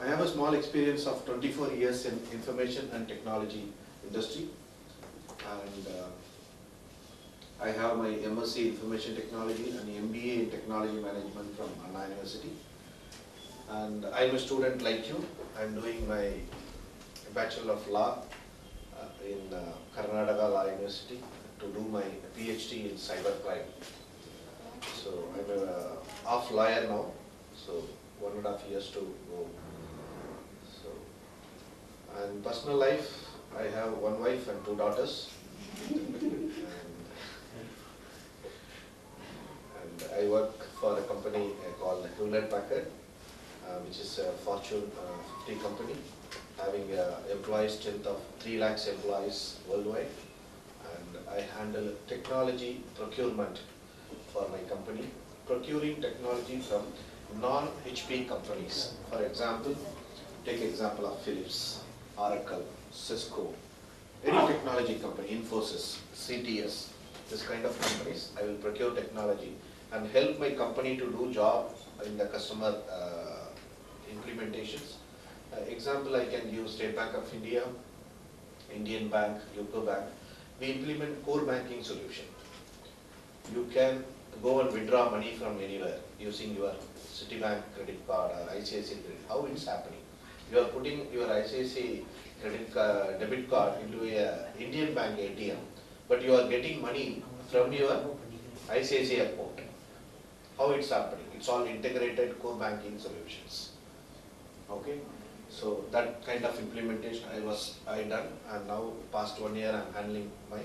I have a small experience of 24 years in information and technology industry, and I have my MSc Information Technology and MBA in Technology Management from Anna University. And I'm a student like you. I'm doing my Bachelor of Law in Karnataka Law University to do my PhD in cybercrime. So I'm a off lawyer now, so 1.5 years to go. So, and personal life, I have one wife and 2 daughters. and I work for a company called Hewlett Packard, which is a Fortune 50 company, having an employee strength of 3 lakhs employees worldwide. And I handle technology procurement for my company, procuring technology from non-HP companies. For example, take example of Philips, Oracle, Cisco, any technology company, Infosys, CTS, this kind of companies. I will procure technology and help my company to do job in the customer implementations. Example, I can use State Bank of India, Indian Bank, UCO Bank. We implement core banking solution. You can go and withdraw money from anywhere using your Citibank credit card or ICICI credit. How it's happening? You are putting your ICICI debit card into a Indian Bank ATM, but you are getting money from your ICICI account. How it's happening? It's all integrated core banking solutions. Okay, so that kind of implementation I done, and now past 1 year I'm handling my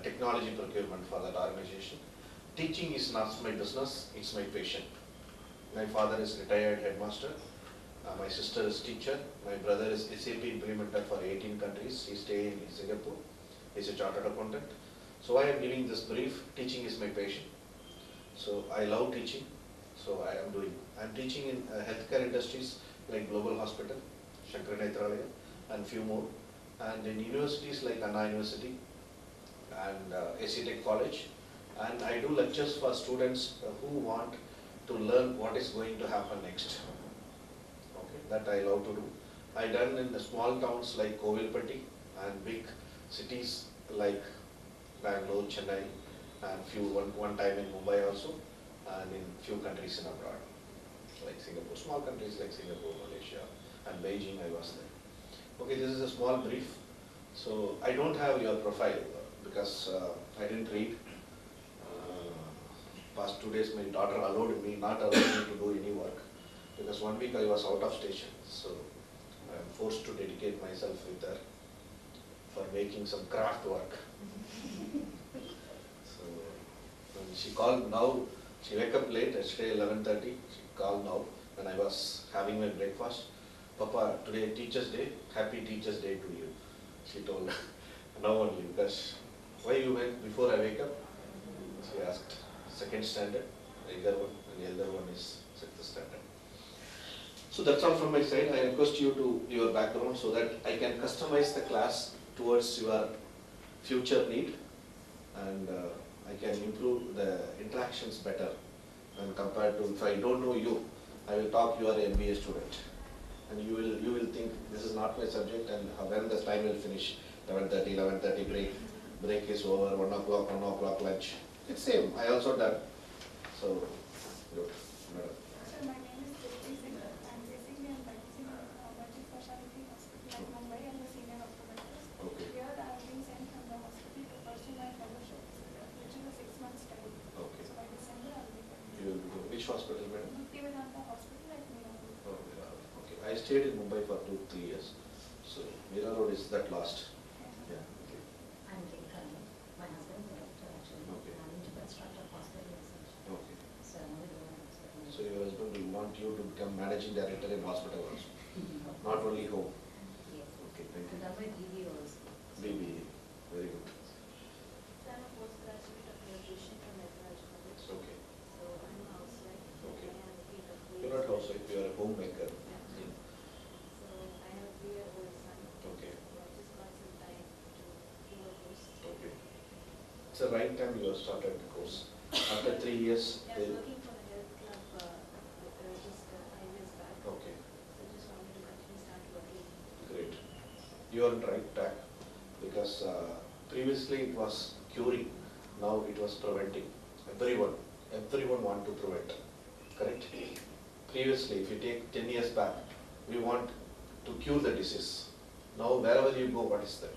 technology procurement for that organization. Teaching is not my business, it's my passion. My father is retired headmaster, my sister is teacher, my brother is SAP implementer for 18 countries, he stays in Singapore, he's a chartered accountant. So I am giving this brief, teaching is my passion. So I love teaching, so I am doing. I am teaching in healthcare industries like Global Hospital, Shankara Nethralaya, and few more. And in universities like Anna University and AC Tech College. And I do lectures for students who want to learn what is going to happen next. Okay, that I love to do. I done in the small towns like Kovilpatti and big cities like Bangalore, Chennai, and one time in Mumbai also, and in few countries in abroad, like Singapore, small countries like Singapore, Malaysia, and Beijing I was there. Okay, this is a small brief. So I don't have your profile because I didn't read. Past 2 days my daughter not allowed me to do any work because 1 week I was out of station, so I am forced to dedicate myself with her for making some craft work. So when she called now, she wake up late, yesterday 11:30, she called now when I was having my breakfast. Papa, today Teachers Day, happy Teachers Day to you, she told. Now only, because why you went before I wake up? She asked. 2nd standard, the younger one, and the elder one is 6th standard. So that's all from my side. I request you to your background so that I can customize the class towards your future need, and I can improve the interactions better when compared to if I don't know you, I will talk you are an MBA student, and you will think this is not my subject, and when the time will finish, 11:30 break is over, 1 o'clock lunch. It's same, I also done. So, good, madam. Sir, my name is Devi Singh. I'm basically practicing multi-specialty hospital in Mumbai as a senior optometrist. Okay. Here I have been sent from the hospital to pursue my fellowship, which is a 6-month study. Okay. So by December I will be going. You will go. Which hospital, madam? Bhaktivedanta Hospital at Mira. Oh, Mira Road. Okay. I stayed in Mumbai for 2-3 years. So, Mira Road is that last. Yeah. Okay. I'm Rekha. My husband is a doctor actually. Okay. I'm into constructor hospital research. Okay. So I'm only doing hospital. So your husband will want you to become managing director in hospital also, not only home. Yes. Okay, thank you. And I'm with DB also. BBA, very good. So I'm a postgraduate of graduation from Methodology College. Okay. So I'm a housewife. Okay. I have a 3-year-old. You're not housewife, you are a homemaker. Yeah. So I have a 3-year-old son. Okay. So I just got some time to do a course. Okay. It's the right time you have started the course. After 3 years, I was working for a health club just 5 years back. okay. So I just wanted to you are on the right track, because previously it was curing, now it was preventing. Everyone want to prevent, correct? Previously, if you take 10 years back, we want to cure the disease. Now wherever you go, what is that?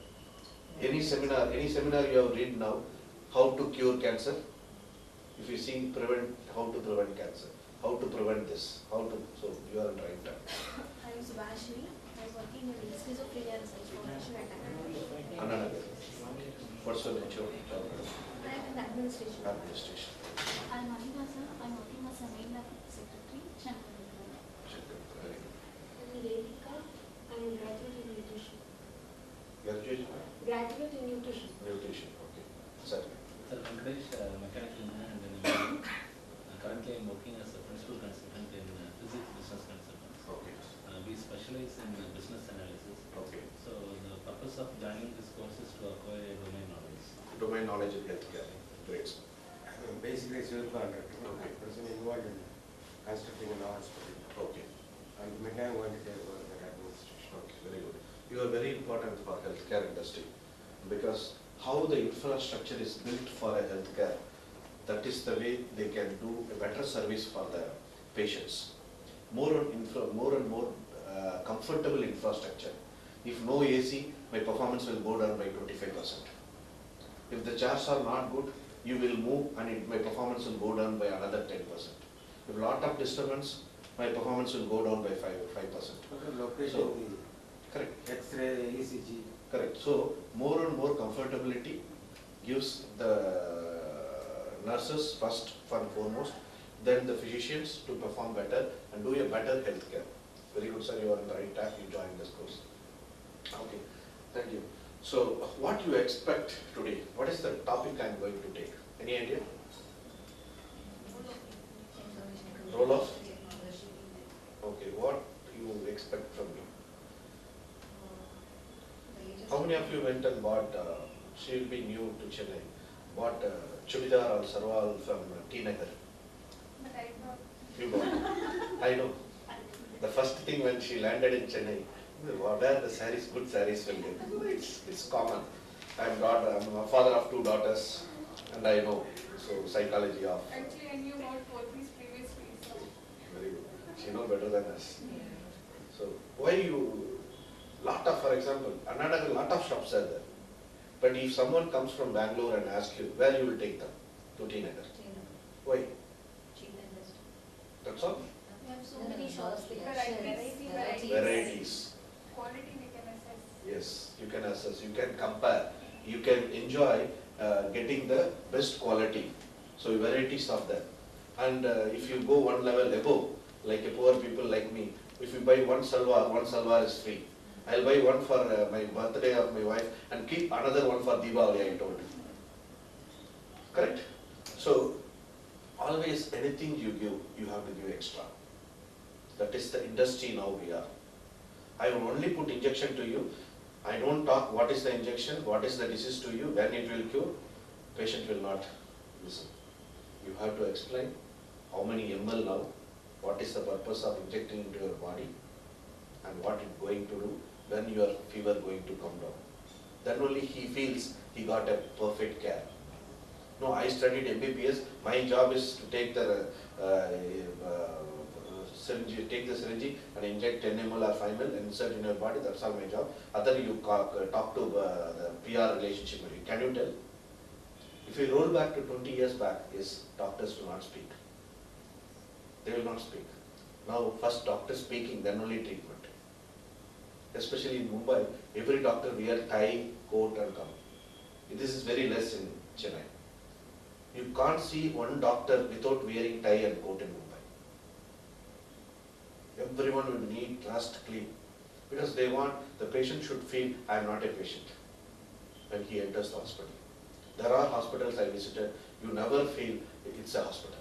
Any seminar you have read now, how to cure cancer? If you see how to prevent cancer, how to prevent this, so you are on the right track. I am Subhashini. I was working in the Schizophrenia Research Foundation at Anna. Another. What's your nature? I am in the administration. Administration. I am Anita sir. I am working as a main lab secretary, Shankar. Very good. Vedika. I am graduate in nutrition. Graduation? Graduate in nutrition. Nutrition, okay. Certainly. Sir, Venkatesh, mechanical engineer and engineering. Currently, I'm working as a principal consultant in physics business consultants. Okay. We specialize in business analysis. Okay. So the purpose of joining this course is to acquire domain knowledge. Domain knowledge in healthcare. Great. Basically, civil contractor. Okay. Person involved in constructing an hospital. Okay. And mechanic want to take over the administration. Okay, very good. You are very important for healthcare industry, because how the infrastructure is built for a healthcare, that is the way they can do a better service for the patients. More and more comfortable infrastructure. If no AC, my performance will go down by 25%. If the chairs are not good, you will move and my performance will go down by another 10%. If lot of disturbance, my performance will go down by 5%. Location, So, correct. the X-ray, ECG. Correct. So more and more comfortability gives the nurses first and foremost, then the physicians to perform better and do a better healthcare. Very good, sir. You are on the right track. You joined this course. Okay. Thank you. So what you expect today? What is the topic I am going to take? Any idea? Role of? Okay. What you expect from me? How many of you went and bought, she will be new to Chennai, bought chudidar or sarwal from T Nagar? But I thought You bought? I know. The first thing when she landed in Chennai, where the sarees, good sarees will get. It's common. I'm a father of 2 daughters, and I know. So psychology of. actually I knew about Pothys previously. So Very good. She know better than us. So why you? For example, another lot of shops are there. But if someone comes from Bangalore and asks you, where you will take them? To T Nagar. Why? Cheap and best. That's all? we have so No, many no, shops. no, Variety. Varieties. Quality we can assess. Yes, you can assess, you can compare, you can enjoy getting the best quality. So varieties of that. And if you go one level above, like a poor people like me, if you buy one salwar is free. I'll buy one for my birthday of my wife and keep another one for Diwali, I told. Correct? So always anything you give, you have to give extra. That is the industry now we are. I will only put injection to you. I don't talk what is the injection, what is the disease to you, when it will cure. Patient will not listen. You have to explain how many ml now, what is the purpose of injecting into your body, and what it's going to do, when your fever going to come down. Then only he feels he got a perfect care. No, I studied MBBS. My job is to take the syringe and inject 10 ml or 5 ml and insert in your body. That's all my job. Other you talk to the PR relationship. Can you tell? If you roll back to 20 years back, yes, doctors do not speak. They will not speak. Now, first doctor speaking, then only treatment. Especially in Mumbai, every doctor wear tie, coat and come. This is very less in Chennai. You can't see one doctor without wearing tie and coat in Mumbai. Everyone will need dressed clean, because they want, the patient should feel, I am not a patient when he enters the hospital. There are hospitals I visited, you never feel it's a hospital.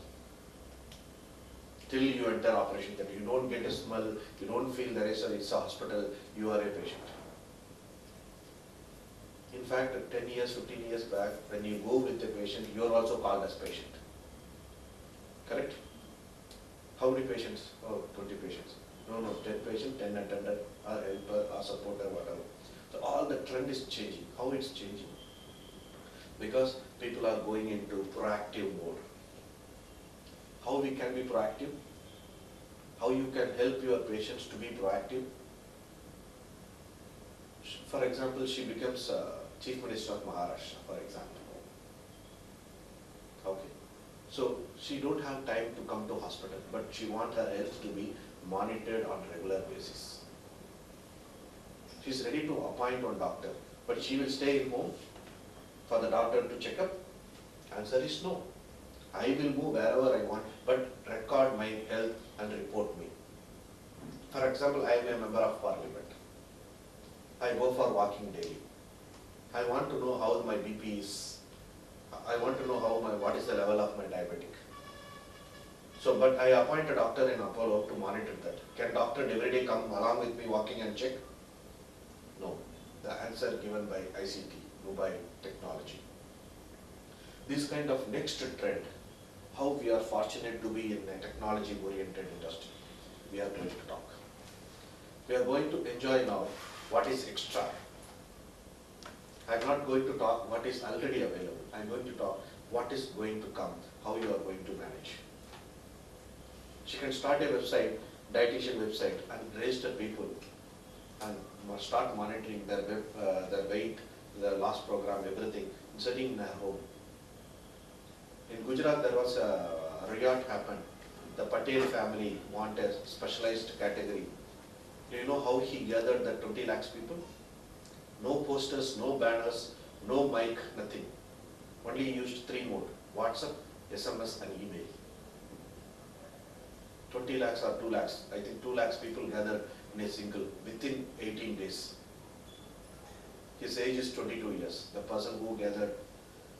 Till you enter operation theatre, you don't get a smell, you don't feel there is it's a hospital, you are a patient. In fact, 10 years, 15 years back, when you go with the patient, you are also called as patient. Correct? How many patients? Oh, 20 patients. No, 10 patients, 10 attendant, or helper, or supporter, whatever. So all the trend is changing. How it's changing? Because people are going into proactive mode. How we can be proactive? How you can help your patients to be proactive? For example, she becomes Chief Minister of Maharashtra, for example. Okay. So she don't have time to come to hospital, but she want her health to be monitored on regular basis. She's ready to appoint one doctor, but she will stay at home for the doctor to check up. Answer is no. I will move wherever I want, but record my health and report me. For example, I am a member of parliament. I go for walking daily. I want to know how my BP is. I want to know what is the level of my diabetic. So, but I appoint a doctor in Apollo to monitor that. Can doctor every day come along with me walking and check? No. The answer given by ICT, mobile technology. This kind of next trend, how we are fortunate to be in a technology-oriented industry, we are going to talk. We are going to enjoy now what is extra. I am not going to talk what is already available. I am going to talk what is going to come, how you are going to manage. She can start a website, dietitian website, and register people and start monitoring their weight, their loss program, everything, sitting in her home. In Gujarat, there was a riot happened. The Patel family want a specialized category. Do you know how he gathered the 20 lakhs people? No posters, no banners, no mic, nothing. Only used 3 modes: WhatsApp, SMS and email. 20 lakhs or 2 lakhs. I think 2 lakhs people gathered in a single, within 18 days. His age is 22 years. The person who gathered.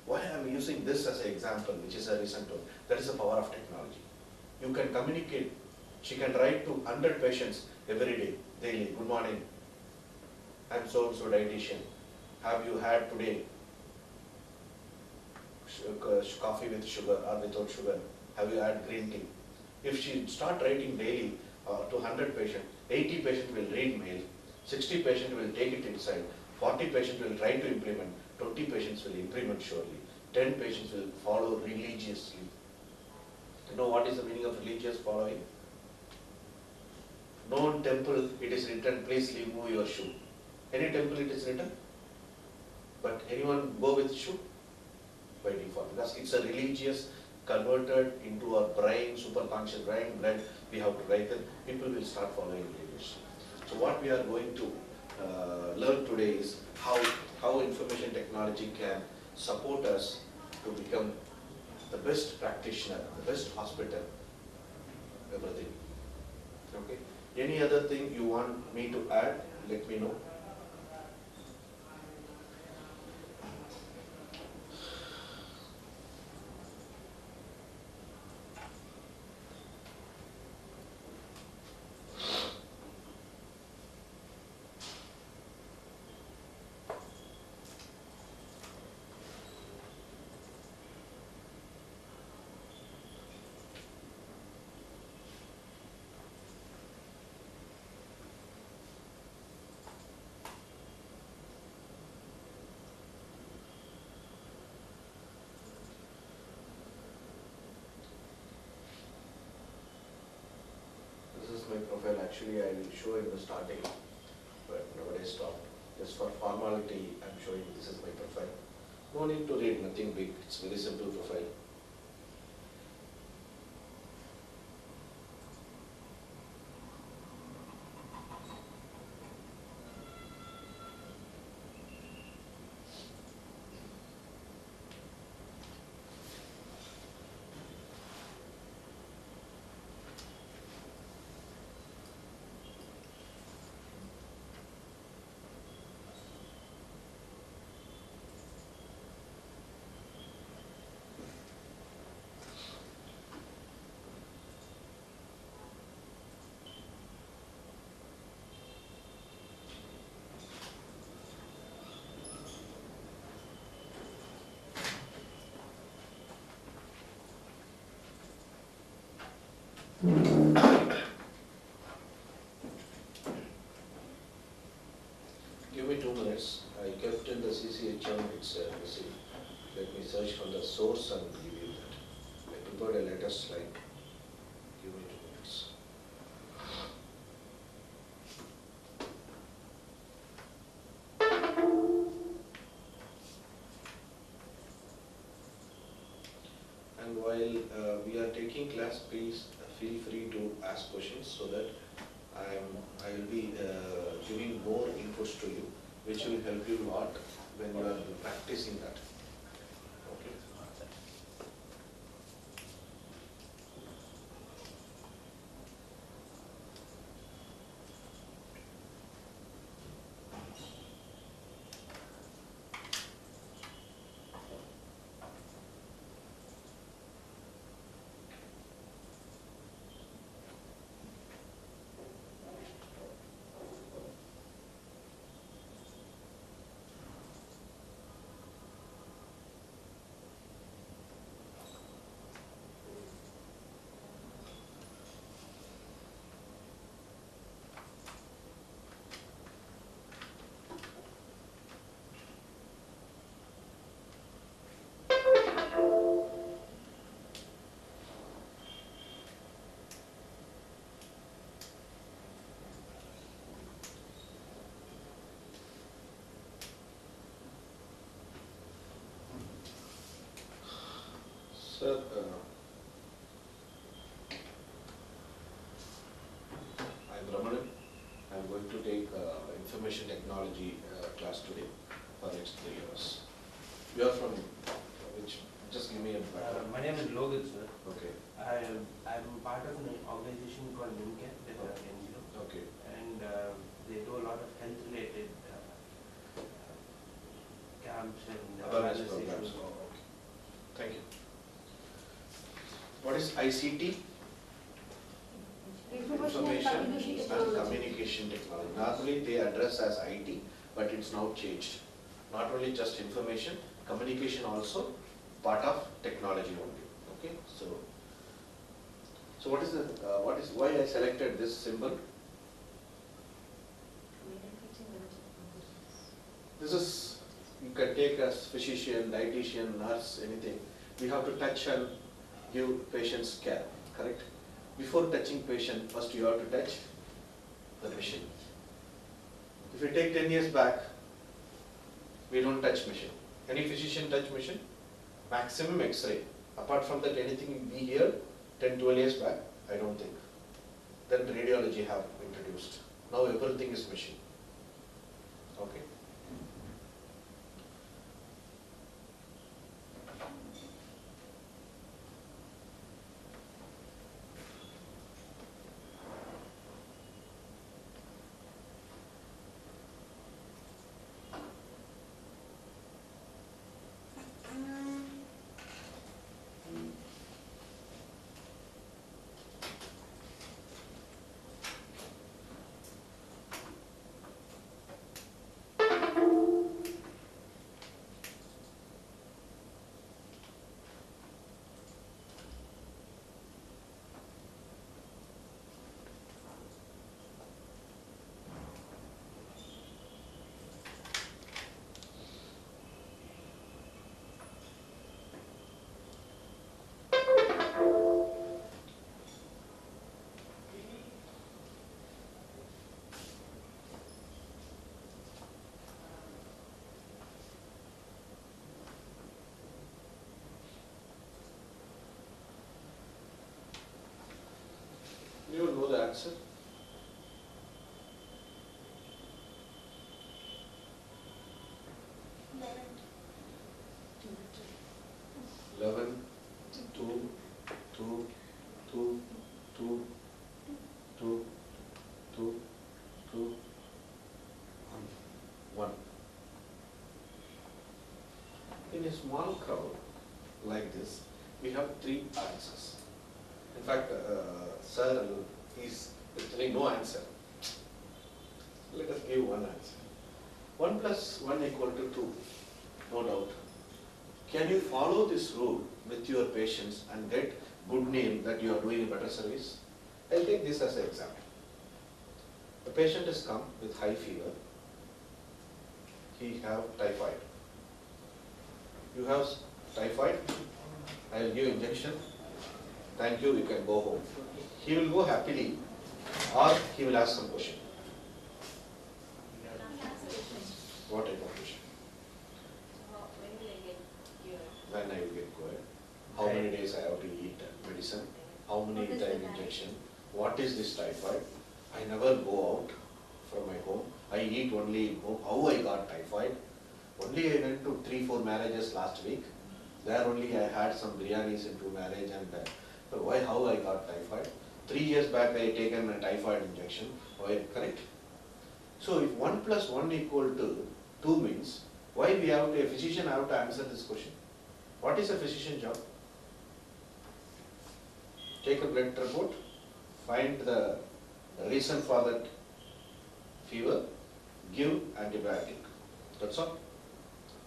Why I am using this as an example, which is a recent one. That is the power of technology. You can communicate. She can write to 100 patients every day, daily. Good morning. I am so-and-so dietitian. Have you had today coffee with sugar or without sugar? Have you had green tea? If she start writing daily to 100 patients, 80 patients will read mail, 60 patients will take it inside, 40 patients will try to implement, 20 patients will implement surely, 10 patients will follow religiously. You know what is the meaning of religious following? No temple it is written, please remove your shoe. Any temple it is written? But anyone go with shoe? By default, because it's a religious converted into our brain, superconscious brain, blood, we have to write them, people will start following religiously. So what we are going to learn today is how information technology can support us to become the best practitioner, the best hospital, everything. Okay. Any other thing you want me to add, let me know. This is my profile. Actually, I will show in the starting, but nowadays stopped. Just for formality, I'm showing this is my profile. No need to read, nothing big. It's very simple profile. Give me 2 minutes. I kept in the CCHM, it's missing. Let me search from the source and give you that. I prepared a letter slide. Give me 2 minutes. And while we are taking class, please feel free to ask questions so that I will be giving more inputs to you, which will help you a lot when you are practicing that. Okay. Sir, I'm Ramanan. I'm going to take information technology class today for next 3 years. You are from which? Just give me a background. My name is Logan, sir. Okay, I'm part of an organization called NIMCAP, that's an NGO, okay. and they do a lot of health-related camps and Awareness awareness programs. issues. Oh, okay. Thank you. What is ICT? Information and Communication Technology. Normally they address as IT, but it's now changed. Not only just information, communication also part of technology only. Okay, so what is the why I selected this symbol? This is, you can take as physician, dietitian, nurse, anything. We have to touch and give patients care, correct? Before touching patient, first you have to touch the machine. If you take 10 years back, we don't touch machine. Any physician touch machine? Maximum X-ray. Apart from that, anything we hear 10, 12 years back, I don't think. Then radiology have introduced. Now everything is machine. Okay. You know the answer? Eleven, two, two, two, two, two, two, two, one. In a small crowd like this, we have 3 answers. In fact, sir is telling no answer. Let us give one answer. 1 plus 1 equal to 2, no doubt. Can you follow this rule with your patients and get good name that you are doing a better service? I'll take this as an example. The patient has come with high fever. he have typhoid. You have typhoid, I will give injection, thank you, you can go home. He will go happily or he will ask some question. What type of question? When will I get cured? When I will get cured? How many days I have to eat medicine? How many What is the time diet? injection? What is this typhoid? I never go out from my home. I eat only in home. How I got typhoid? Only I went to 3-4 marriages last week. There only I had some biryanis into marriage and why, how I got typhoid? 3 years back I taken a typhoid injection. Why, correct? So if 1 plus 1 equal to 2 means, why we have to, a physician have to answer this question? What is a physician job? Take a blood report, find the reason for that fever, give antibiotic. That's all.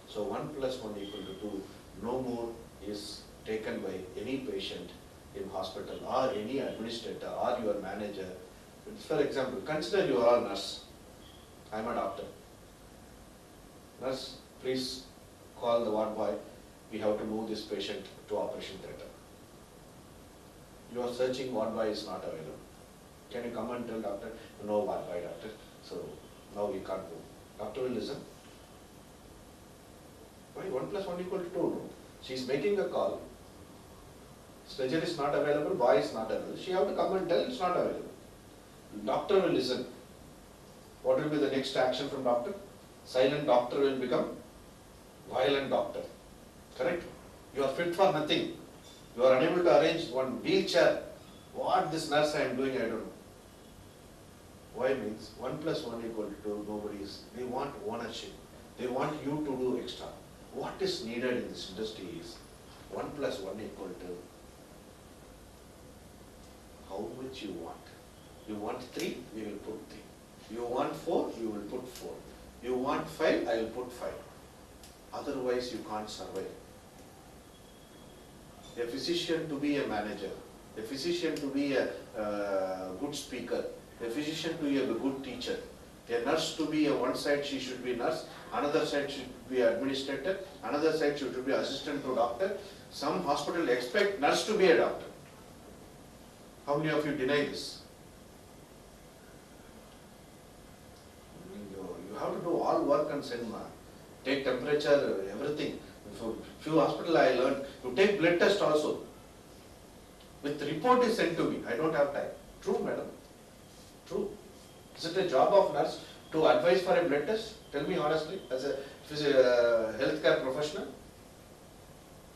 So 1 plus 1 equal to 2, no more is taken by any patient in hospital or any administrator or your manager. For example, consider you are a nurse. I am a doctor. Nurse, please call the ward boy. We have to move this patient to operation theatre. You are searching, ward boy is not available. Can you come and tell doctor? No ward boy, doctor. So now we can't move. Doctor will listen. Why 1 plus 1 equal to 2? No? She is making a call. Surgery is not available, boy is not available. She have to come and tell it's not available. Doctor will listen. What will be the next action from doctor? Silent doctor will become violent doctor. Correct? You are fit for nothing. You are unable to arrange one wheelchair. What this nurse I am doing, I don't know. Why means 1 plus 1 equal to 2, nobody is. They want ownership. They want you to do extra. What is needed in this industry is 1 plus 1 equal to how much you want. You want 3, we will put 3. You want 4, you will put 4. You want 5, I will put 5. Otherwise you can't survive. A physician to be a manager, a physician to be a good speaker, a physician to be a good teacher, a nurse to be a one side she should be nurse, another side should be administrator, another side should be assistant to doctor. Some hospital expect nurse to be a doctor. How many of you deny this? You have to do all work and send, take temperature, everything. For few hospital I learned, you take blood test also. With report is sent to me, I don't have time. True, madam. True. Is it a job of nurse to advise for a blood test? Tell me honestly, as a healthcare professional.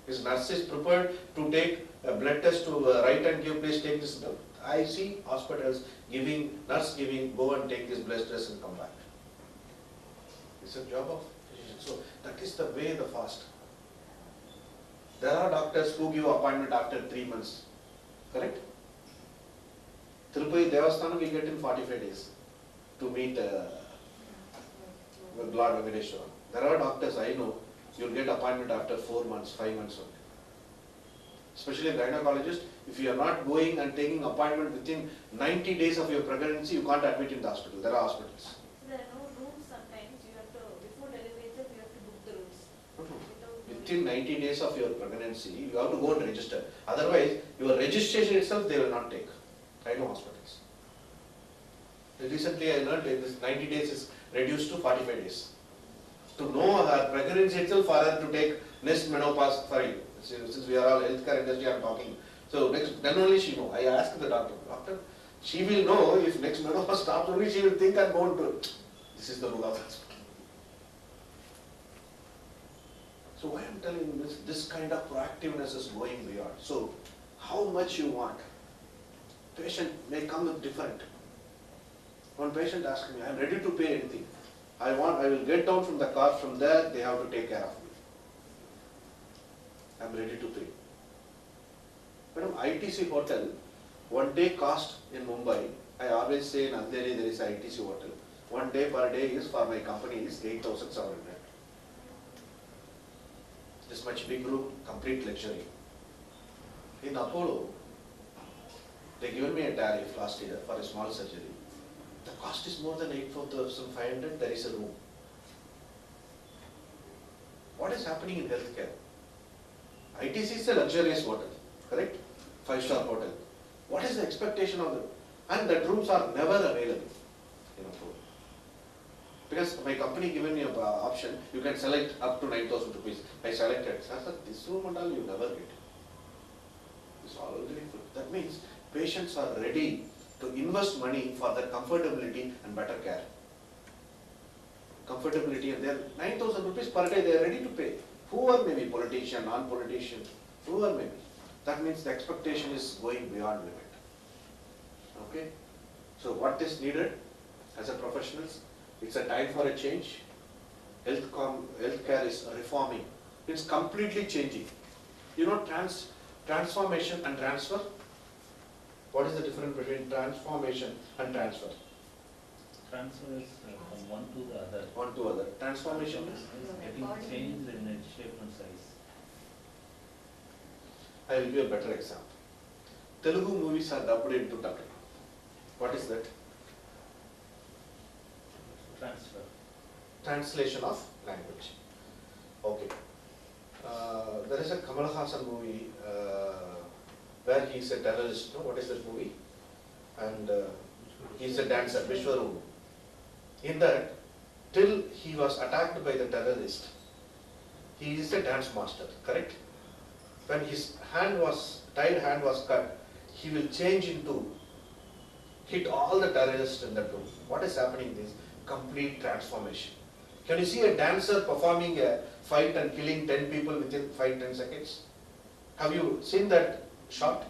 Is nurse is prepared to take a blood test to write and give, please take this. I see hospitals giving, nurse giving, go and take this blood test and come back. It's a job of physician. So that is the way, the fast. There are doctors who give appointment after 3 months. Correct? Tirupati Devasthanam we get in 45 days to meet Lord Venkateshwara. There are doctors I know, you'll get appointment after 4 months, 5 months only. Especially gynecologist, if you are not going and taking appointment within 90 days of your pregnancy, you can't admit in the hospital. There are hospitals. There are no rooms sometimes, you have to, before delivery itself, you have to book the rooms. Within 90 days of your pregnancy, you have to go and register. Otherwise, your registration itself they will not take. I know hospitals. Recently I learned that this 90 days is reduced to 45 days. To know her pregnancy itself for her to take next menopause for you. Since we are all healthcare industry, I am talking. So next, then only she know. I asked the doctor, she will know if next menopause stops only, she will think I am going to. This is the rule of hospital. So why I am telling you this kind of proactiveness is going beyond. So how much you want? Patient may come with different. One patient asked me, I am ready to pay anything. I will get down from the car, from there they have to take care of me. I am ready to pay. Madam, ITC hotel, 1 day cost in Mumbai, I always say in Andheri there is ITC hotel. 1 day per day is for my company is 8,700. This much big room, complete luxury. In Apollo, they given me a tariff last year for a small surgery. The cost is more than 8,500, there is a room. What is happening in healthcare? ITC is a luxurious hotel, correct? 5-star hotel. What is the expectation of them? And that rooms are never available in a room. Because my company given me an option, you can select up to 9,000 rupees. I selected, sir, this room and all you never get. It's already full. That means patients are ready to invest money for their comfortability and better care. Comfortability, and they're 9,000 rupees per day, they are ready to pay. Whoever may be, politician, non-politician, whoever may be. That means the expectation is going beyond limit. Okay? So what is needed as a professionals? It's a time for a change. Healthcare is reforming. It's completely changing. You know, transformation and transfer? What is the difference between transformation and transfer? Transfer is from one to the other. One to other. Transformation is? Is getting changed in its shape and size. I will give you a better example. Telugu movies are dubbed into Tamil. What is that? Transfer. Translation of language. Okay. There is a Kamal Hassan movie where he is a terrorist. No? What is that movie? And he is a dancer, Vishwaroop. In that, till he was attacked by the terrorist, he is a dance master, correct? When his tied hand was cut, he will change into, hit all the terrorists in that room. What is happening is complete transformation. Can you see a dancer performing a fight and killing 10 people within 5-10 seconds? Have you seen that shot?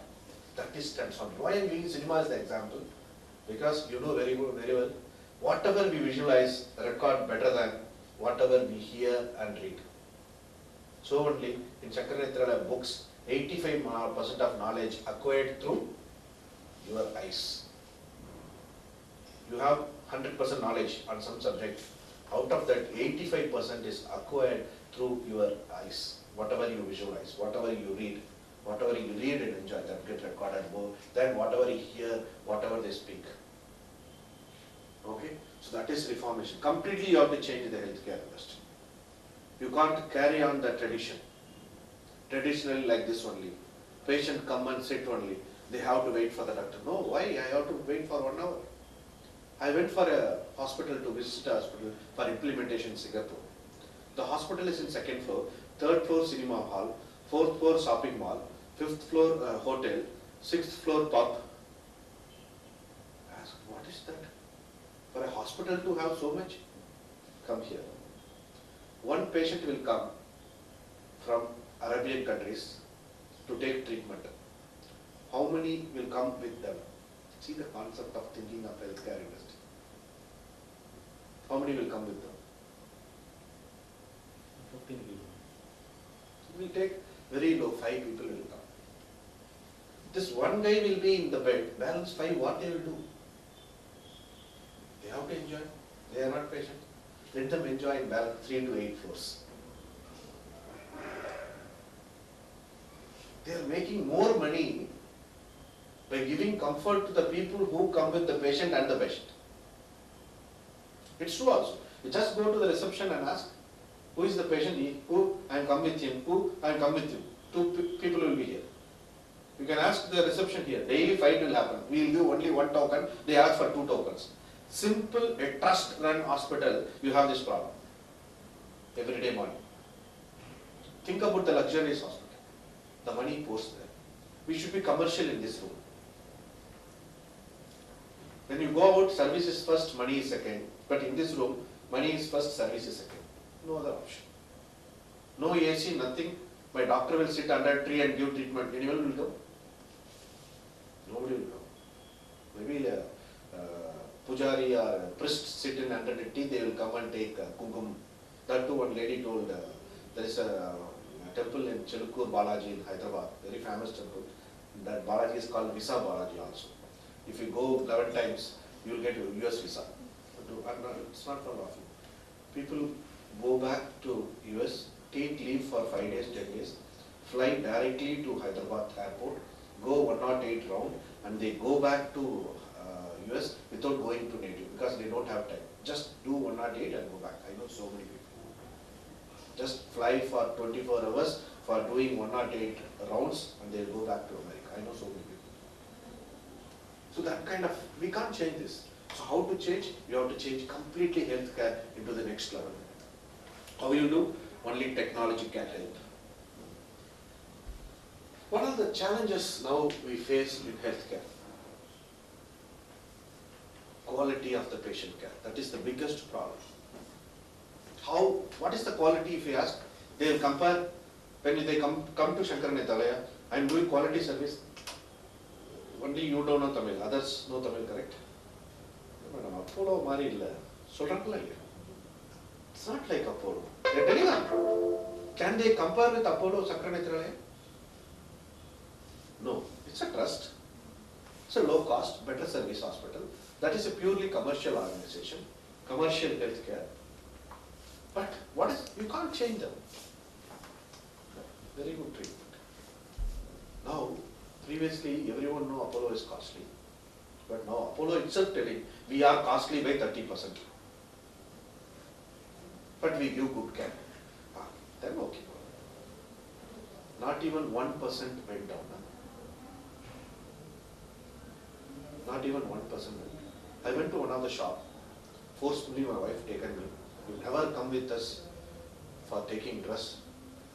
That is transformation. Why I am using cinema as the example? Because you know very well, whatever we visualize record better than whatever we hear and read. So only in Chakranethrala books, 85% of knowledge acquired through your eyes. You have 100% knowledge on some subject. Out of that, 85% is acquired through your eyes. Whatever you visualize, whatever you read and enjoy, that get recorded more than whatever you hear, whatever they speak. Okay? So that is reformation. Completely you have to change the healthcare industry. You can't carry on the tradition. Traditionally like this only. Patient come and sit only. They have to wait for the doctor. No, why? I have to wait for 1 hour. I went for a hospital to visit a hospital for implementation in Singapore. The hospital is in 2nd floor, 3rd floor cinema hall, 4th floor shopping mall, 5th floor hotel, 6th floor pub. I asked, what is that? For a hospital to have so much? Come here. One patient will come from Arabian countries to take treatment. How many will come with them? See the concept of thinking of healthcare industry. How many will come with them? 15 people. We take very low, 5 people will come. This one guy will be in the bed, balance 5, what they will do? They have to enjoy. They are not patient. Let them enjoy in balance 3 to 8 floors. They are making more money by giving comfort to the people who come with the patient and the patient. It's true also. You just go to the reception and ask, who is the patient? Who? I am come with him. Who? I am come with you. 2 people will be here. You can ask the reception here. Daily fight will happen. We will give only 1 token. They ask for 2 tokens. Simple, a trust-run hospital, you have this problem. Every day morning. Think about the luxurious hospital. The money pours there. We should be commercial in this room. When you go out, service is first, money is second. But in this room, money is first, service is second. No other option. No AC, nothing. My doctor will sit under a tree and give treatment. Anyone will come? Nobody will come. Maybe a pujari or a priest sit in under the tree, they will come and take kumkum. That too, one lady told, there is a temple in Chelukur Balaji in Hyderabad, very famous temple. That Balaji is called Visa Balaji also. If you go 11 times, you will get a US visa. It's not for laughing. People go back to US, take leave for 5 days, 10 days, fly directly to Hyderabad airport, go 108 round, and they go back to US without going to native because they don't have time. Just do 108 and go back. I know so many people. just fly for 24 hours for doing 108 rounds and they'll go back to America. I know so many people. So that kind of, we can't change this. So how to change? You have to change completely healthcare into the next level. How will you do? Only technology can help. What are the challenges now we face in healthcare? Quality of the patient care. That is the biggest problem. What is the quality if you ask? They will compare, when they come to Shankara Nethalaya, I am doing quality service. Only you don't know Tamil, others know Tamil, correct? Madam, Apollo Mari illa. Solrangala ilya? It's not like Apollo. They are telling us. Can they compare with Apollo Shankara Nethalaya? No. It's a trust. It's a low cost, better service hospital. That is a purely commercial organization, commercial healthcare. But what is, you can't change them. Very good treatment. Now, previously everyone knew Apollo is costly. But now Apollo itself telling, we are costly by 30%. But we give good care. Then okay. Not even 1% went down. Not even 1% went down. I went to one of the shop. Forcefully my wife taken me. You never come with us for taking dress.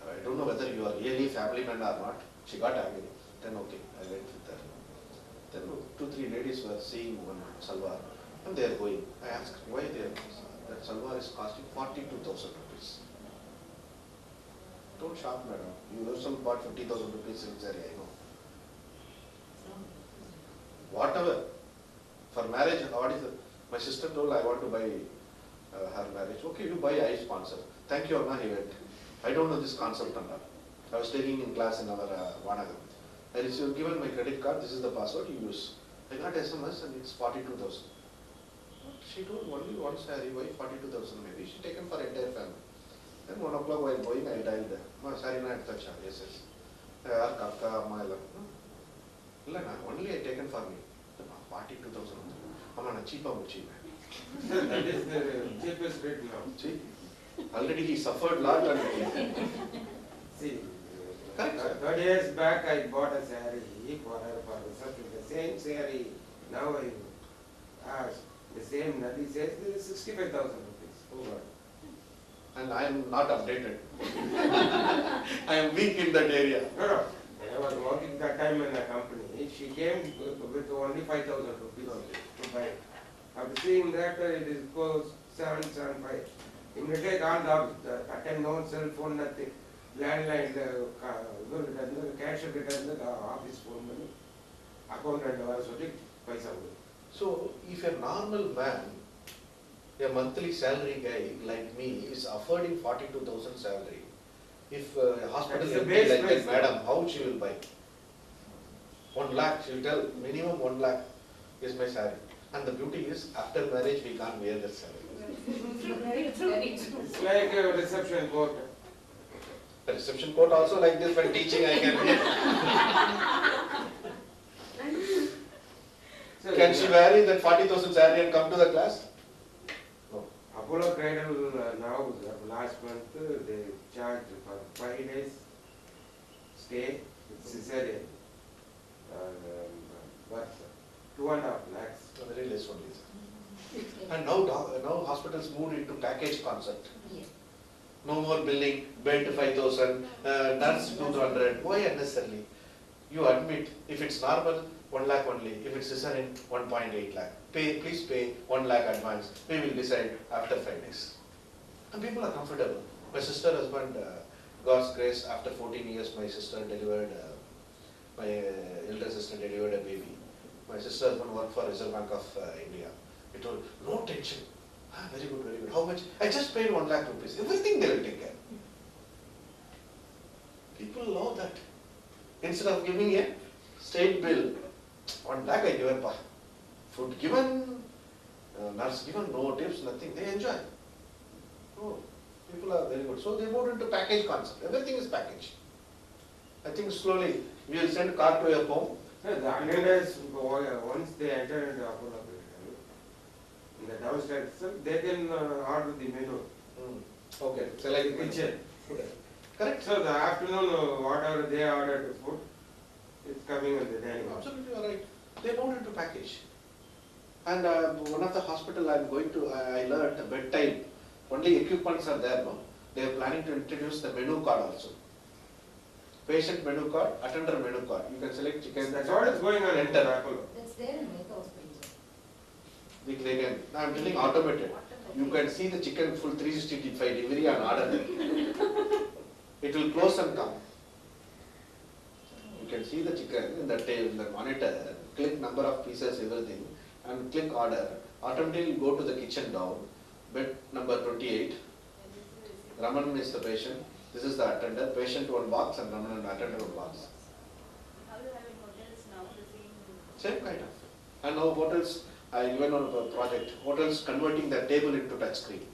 I don't know whether you are really family man or not. She got angry. Then okay, I went with her. Then 2-3 ladies were seeing one salwar and they are going. I asked why they are. That salwar is costing 42,000 rupees. Don't shop, madam. You yourself bought 50,000 rupees in saree, I know. Whatever. For marriage, what is it? My sister told I want to buy her marriage. Okay, you buy, I sponsor. Thank you, Anna, he went. I don't know this concept, Anna. I was taking in class in our Vanagam. I received, given my credit card, this is the password you use. I got SMS and it's 42,000. She told only one saree, why 42,000 maybe? She taken for entire family. Then 1 o'clock while going, I dialed there. Ma saree na edthacha, yes, yes. Kakka, amma ella. Illa na, only I taken for me. 42,000. Amma na cheap cheap. That is the cheapest rate now. See, already he suffered lot and See, Correct, sir. 30 years back I bought a saree for her for reception. The same saree, now I asked, the same Nadi says this is 65,000 rupees. Oh God. And I am not updated. I am weak in that area. No, no. I was working that time in a company. She came with only 5,000 rupees to buy. After seeing that, it is goes 775. Immediately all the attend no cell phone, nothing. Landline, the cash return, the office phone money, account and all, so take paisa. So if a normal man, a monthly salary guy like me is affording 42,000 salary, if a hospital That is the employee base like price, that, madam, how she will buy? 1 lakh, she will tell minimum 1 lakh is my salary. And the beauty is after marriage we can't wear that salary. Very true. It's like a reception court. The reception court also like this, when teaching I can wear. So, Can she wear that 40,000 salary and come to the class? No. Apollo Cradle now, last month, they charged for 5 days stay with cesarean. But 2.5 lakhs. Very less only. And now hospitals moved into package concept. Yes. No more billing, bed 5,000, nurse 200. Why unnecessarily? You admit, if it's normal, 1 lakh only. If it's cesarean, 1.8 lakh. Please pay 1 lakh advance. We will decide after 5 days. And people are comfortable. My sister husband, God's grace, after 14 years, my sister delivered, my elder sister delivered a baby. My sister husband worked for Reserve Bank of India. He told, no tension. Ah, very good, very good. How much? I just paid 1 lakh rupees. Everything they will take care. People love that. Instead of giving a state bill, 1 lakh I given, food given, nurse given, no tips, nothing. They enjoy. Oh, people are very good. So they moved into package concept. Everything is package. I think slowly we will send car to your home. The attendants, once they enter into Apollo Cradle, in the downstairs, they can order the menu. Okay, select Kitchen. Correct? So the afternoon, whatever they ordered the food, it's coming in the dining hall. Absolutely, you are right. They don't into package. And one of the hospital I'm going to, I learned bedtime, only equipments are there now. They are planning to introduce the menu card also. Patient menu card, attender menu card. You can select chicken. That's what is going on in Enter. Apollo. That's there in Mega Hospital. They can, I'm telling automated. You can see the chicken full 365 delivery and order. It will close and come. You can see the chicken in the monitor, click number of pieces, everything, and click order. Automatically go to the kitchen down, bed number 28. Raman is the patient. This is the attender. Patient one box and Raman and attender one box. How you have in hotels now, the same? Same kind of. And now hotels, I even on a project, hotels converting the table into touch screen.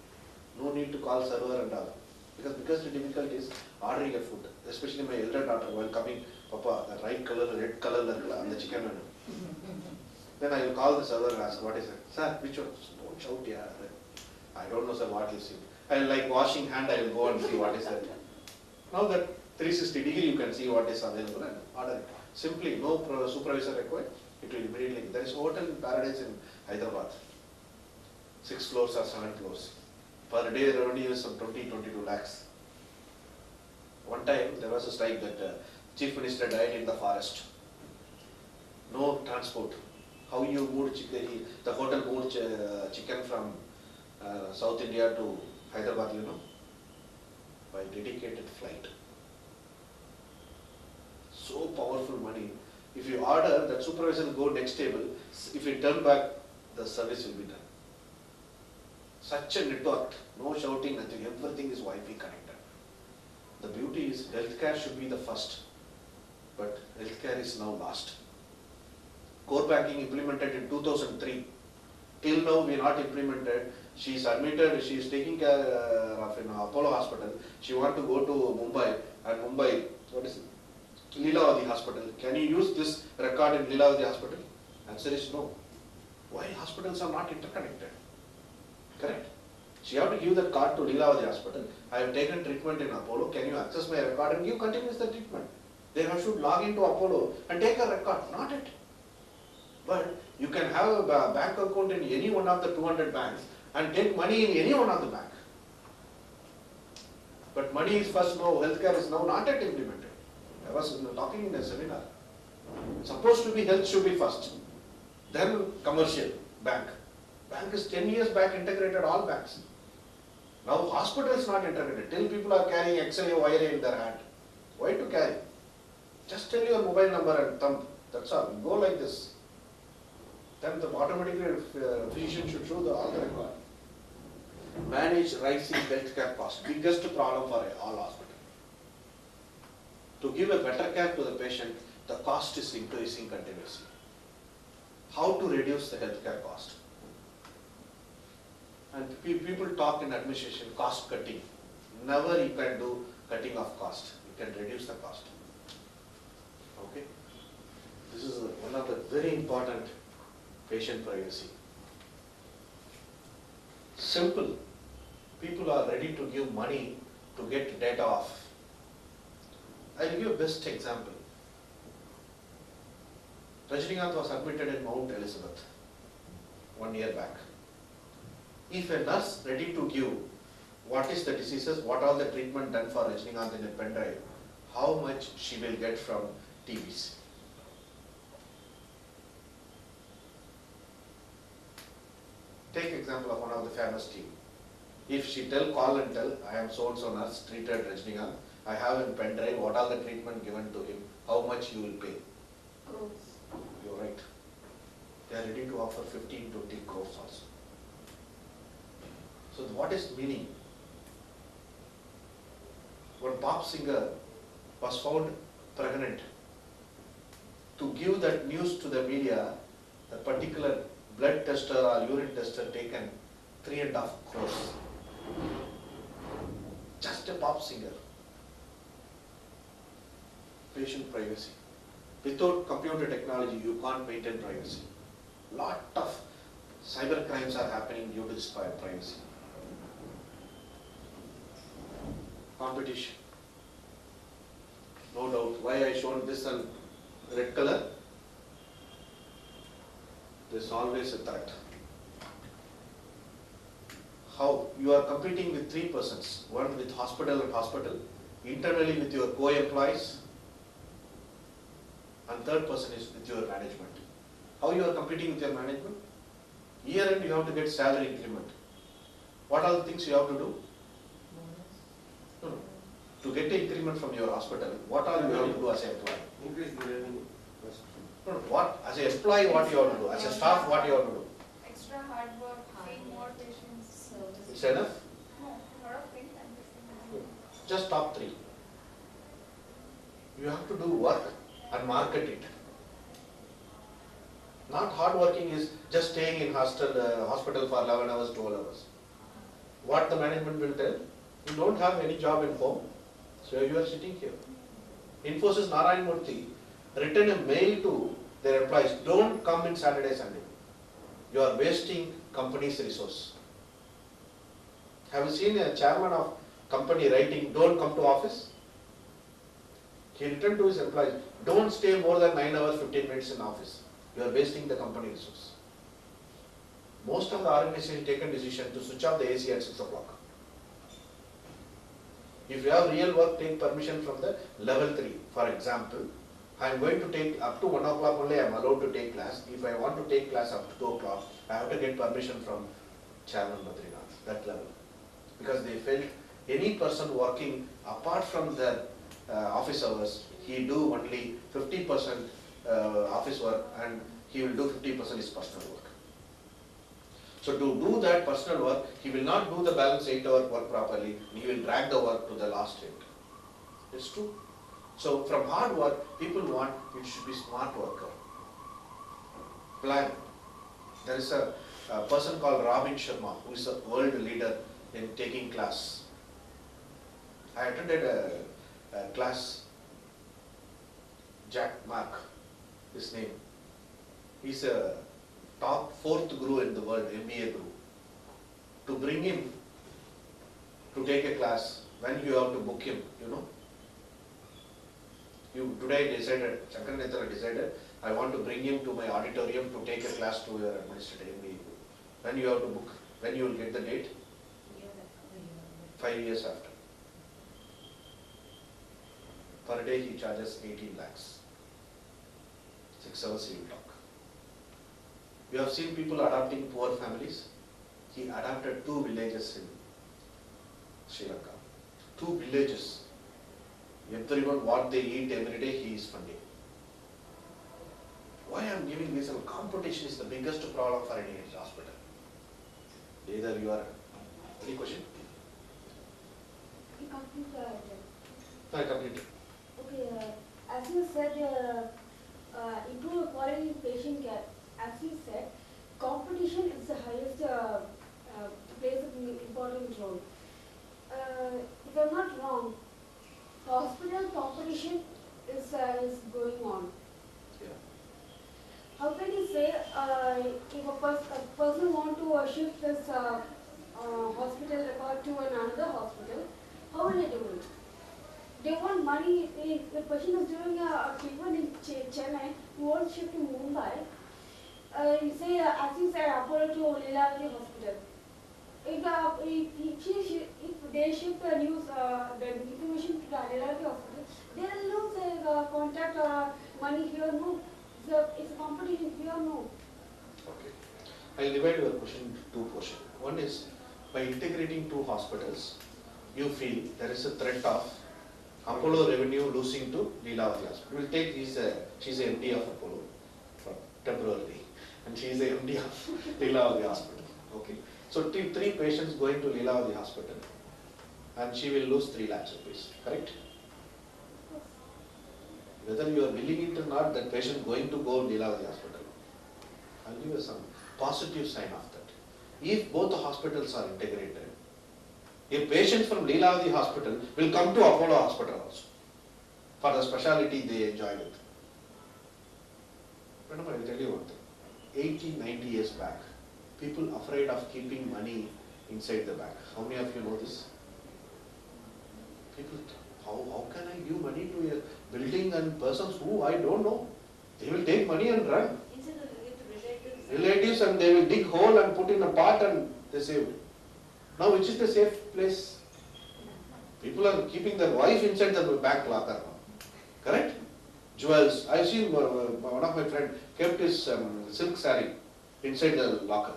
No need to call server and all. Because the difficulty is ordering a food. Especially my elder daughter while coming, Papa, the right color, red color on the chicken menu. Then I will call the server and ask, what is it? Sir, which one? Don't shout, yeah. I don't know, sir, what is it? I like washing hand, I will go and see what is that. Now that 360 degree, you can see what is available and order it. Simply, no supervisor required. It will immediately. There is hotel in Paradise in Hyderabad. 6 floors or 7 floors. Per day revenue is some 20-22 lakhs. One time there was a strike that Chief Minister died in the forest. No transport. How you moved chicken? The hotel moved chicken from South India to Hyderabad, you know, by dedicated flight. So powerful money. If you order, that supervisor will go next table. If you turn back, the service will be done. Such a network, no shouting, nothing, everything is Wi-Fi connected. The beauty is healthcare should be the first, but healthcare is now last. Core banking implemented in 2003. Till now we are not implemented. She is admitted, she is taking care of in Apollo hospital. She want to go to Mumbai, and Mumbai, what is it? Leelavati hospital. Can you use this record in Leelavati hospital? Answer is no. Why hospitals are not interconnected? Correct. She have to give that card to Leelavati hospital. I have taken treatment in Apollo. Can you access my record and give continuous the treatment? They should log into Apollo and take a record, not it. But you can have a bank account in any one of the 200 banks and take money in any one of the bank. But money is first now, healthcare is now not yet implemented. I was talking in a seminar. Supposed to be health should be first. Then commercial, bank. Bank is 10 years back integrated all banks. Now hospital is not integrated. Till people are carrying XLA wire in their hand. Why to carry? Just tell your mobile number and thumb. That's all. Go like this. Then the automatically physician should show all the record. Manage rising healthcare cost. Biggest problem for all hospitals. To give a better care to the patient, the cost is increasing continuously. How to reduce the healthcare cost? And people talk in administration, cost cutting. Never you can do cutting of cost. You can reduce the cost. Okay? This is one of the very important patient privacy. Simple. People are ready to give money to get data off. I'll give you a best example. Rajinikanth was admitted in Mount Elizabeth 1 year back. If a nurse ready to give what is the diseases, what all the treatment done for Rajinikanth in a pen drive, how much she will get from TVs. Take example of one of the famous team. If she call and tell, I am so and so nurse treated Rajinikanth, I have in pen drive what all the treatment given to him, how much you will pay. Crores. You're right. They are ready to offer 15 to 20 crores also. So what is meaning? One pop singer was found pregnant. To give that news to the media, the particular blood tester or urine tester taken 3.5 crores. Just a pop singer. Patient privacy. Without computer technology, you can't maintain privacy. Lot of cyber crimes are happening due to this privacy. competition. No doubt. Why I shown this in red color? There's always a threat. How? You are competing with three persons. One with hospital and hospital, internally with your co-employees, and third person is with your management. How you are competing with your management? Year end you have to get salary increment. What are the things you have to do? No, no. To get an increment from your hospital, what are you have to do as an employee? Increase the revenue first. No, no. What? As an employee, what you have to do? As a staff, what you have to do? Extra hard work, seeing more patients. It's enough? No, a lot of things I'm just Just top three. You have to do work and market it. Not hard working is just staying in hospital for 11 hours, 12 hours. What the management will tell? You don't have any job in home, so you are sitting here. Infosys Narayan Murthy written a mail to their employees, don't come in Saturday, Sunday. You are wasting company's resource. Have you seen a chairman of company writing, don't come to office? He written to his employees, don't stay more than 9 hours, 15 minutes in office. You are wasting the company resource. Most of the organizations taken decision to switch off the AC at 6 o'clock. If you have real work, take permission from the level 3. For example, I am going to take up to 1 o'clock only I am allowed to take class. If I want to take class up to 2 o'clock, I have to get permission from Chairman Badrinath, that level. Because they felt any person working apart from their office hours, he do only 50% office work and he will do 50% his personal work. So to do that personal work, he will not do the balance 8-hour work properly, he will drag the work to the last 8. It's true. So from hard work, people want it should be smart worker. Plan. There is a person called Robin Sharma, who is a world leader in taking class. I attended a class, Jack Mark, his name. He's a top 4th guru in the world, MBA guru. To bring him to take a class, when you have to book him, you know. Today decided, Shankar Netra decided, I want to bring him to my auditorium to take a class to your administrative MBA guru. When you have to book, when you will get the date? 5 years after. Per day he charges 18 lakhs. 6 hours he will talk. You have seen people adopting poor families. He adopted 2 villages in Sri Lanka. 2 villages. Everyone what they eat every day he is funding. Why I am giving this? Competition is the biggest problem for any hospital. Either you are. Any question? You complete the No, I completed. Okay, as you said, improve quality in patient care. As you said, competition is the highest plays an important role. If I'm not wrong, hospital competition is going on. Yeah. How can you say if a person want to shift this hospital record to another hospital, how will they do it? They want money. If the person is doing a treatment in Chennai, who wants to shift to Mumbai, you say, as you said, Apollo to Lilavati Hospital. If they shift the news, the information to the Lilavati Hospital, they will lose their contact or money here, no. It's a competition here, no. Okay. I will divide your question into 2 portions. One is, by integrating 2 hospitals, you feel there is a threat of Apollo revenue losing to Lilavati Hospital. We will take she's a MD of Apollo for temporarily, and she is a MD of Lilavati Hospital. Okay. So 3 patients going to Lilavati Hospital, and she will lose 3 lakhs rupees. Correct? Whether you are willing it or not, that patient going to go to Lilavati Hospital. I'll give you some positive sign of that. If both the hospitals are integrated, a patient from Lilavati Hospital will come to Apollo Hospital also for the specialty they enjoy with. Madam, I will tell you one thing. 80, 90 years back, people afraid of keeping money inside the bank. How many of you know this? People, how can I give money to a building and persons who I don't know? They will take money and run. Instead of with relatives. Relatives, and they will dig hole and put in a pot and they save it. Now which is the safe place? People are keeping their wife inside the bank locker now. Correct? Jewels. I see one of my friends kept his silk saree inside the locker.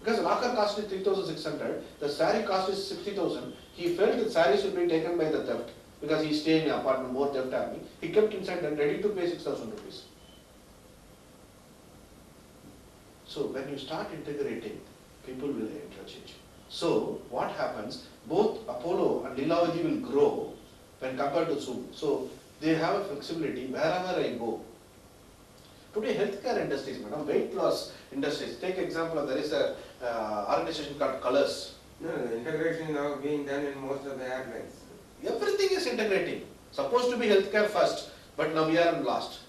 Because the locker cost is 3,600, the saree cost is 60,000. He felt that saree should be taken by the theft because he stayed in an apartment, more theft happening. He kept inside and ready to pay 6,000 rupees. So when you start integrating, people will interchange. So what happens, both Apollo and Lilavati will grow when compared to Zoom. So they have a flexibility wherever I go. Today healthcare industries, madam, weight loss industries, take example of there is a organization called Colors. No, the integration is now being done in most of the airlines. Everything is integrating. Supposed to be healthcare first, but now we are last.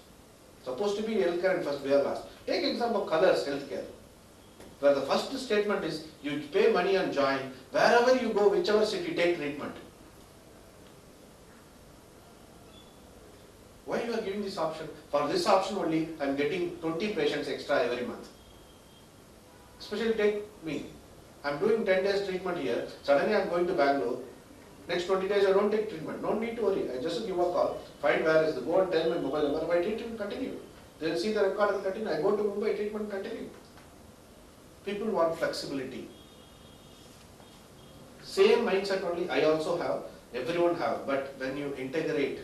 Supposed to be healthcare and first, we are last. Take example of Colors Healthcare, where the first statement is you pay money and join. Wherever you go, whichever city, take treatment. Why you are giving this option? For this option only, I am getting 20 patients extra every month. Especially take me. I am doing 10 days treatment here. Suddenly I am going to Bangalore. Next 20 days I don't take treatment. No need to worry. I just give a call. Find where is the, go and tell my mobile number. My treatment continue. They will see the record and continue. I go to Mumbai, treatment continue. People want flexibility. Same mindset only I also have. Everyone have. But when you integrate,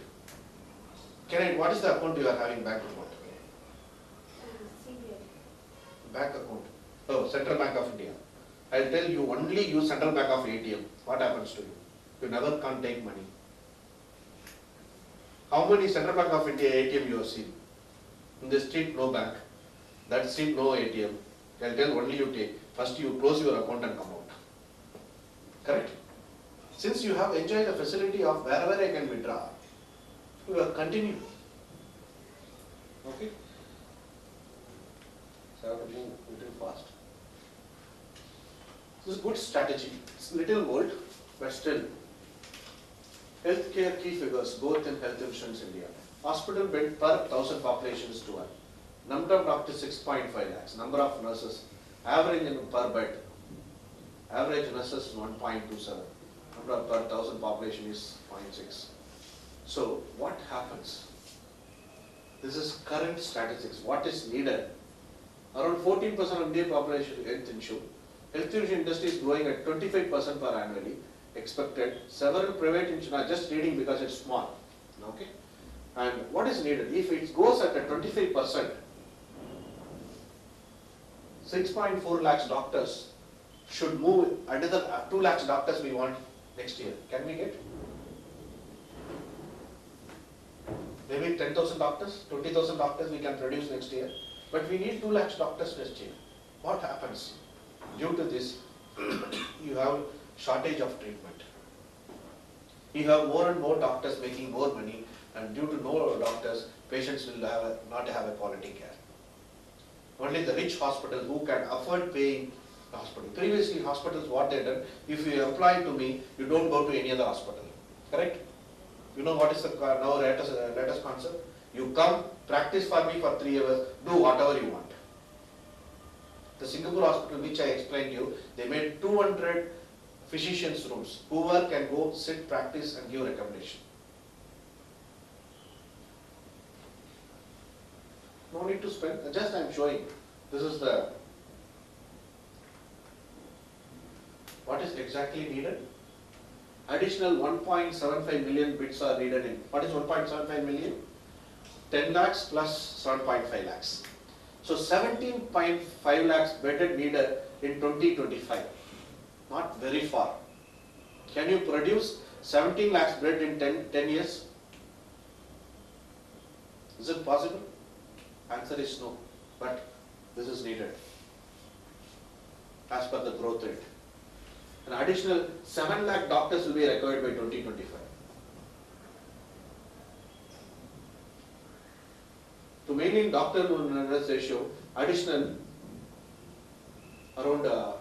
what is the account you are having, bank account? CBI. Bank account. Oh, Central Bank of India. I will tell you, only use Central Bank of ATM. What happens to you? You never can't take money. How many Central Bank of India ATM you have seen? In this street, no bank. That street, no ATM. I will tell only you take. First you close your account and come out. Correct? Since you have enjoyed the facility of wherever I can withdraw, you will continue. Okay? So I have to move a little fast. This is good strategy. It's little old, but still. Healthcare key figures, both in health insurance India. Hospital bed per 1,000 population is 12. Number of doctors 6.5 lakhs. Number of nurses, average per bed. Average nurses is 1.27. Number of per 1,000 population is 0.6. So what happens? This is current statistics. What is needed? Around 14% of Indian population health insurance. Health insurance industry is growing at 25% per annually. Expected. Several private insurance, just reading because it's small. Okay. And what is needed? If it goes at a 25%, 6.4 lakhs doctors should move. Another 2 lakhs doctors we want next year. Can we get? Maybe 10,000 doctors, 20,000 doctors we can produce next year. But we need 2 lakhs doctors next year. What happens? Due to this, you have shortage of treatment. You have more and more doctors making more money, and due to no doctors, patients will not have a quality care. Only the rich hospitals who can afford paying the hospital. Previously, hospitals, what they done, if you apply to me, you don't go to any other hospital. Correct? You know what is the now latest concept? You come, practice for me for 3 hours, do whatever you want. The Singapore hospital, which I explained to you, they made 200 physicians' rooms. Whoever can go, sit, practice and give recommendation. No need to spend, just I am showing. This is the, what is exactly needed? Additional 1.75 million beds are needed in, what is 1.75 million? 10 lakhs plus 7.5 lakhs. So 17.5 lakhs bedded needed in 2025. Not very far. Can you produce 17 lakhs bed in 10 years? Is it possible? Answer is no. But this is needed as per the growth rate. An additional 7 lakh doctors will be required by 2025. To maintain doctor to nurse ratio, additional around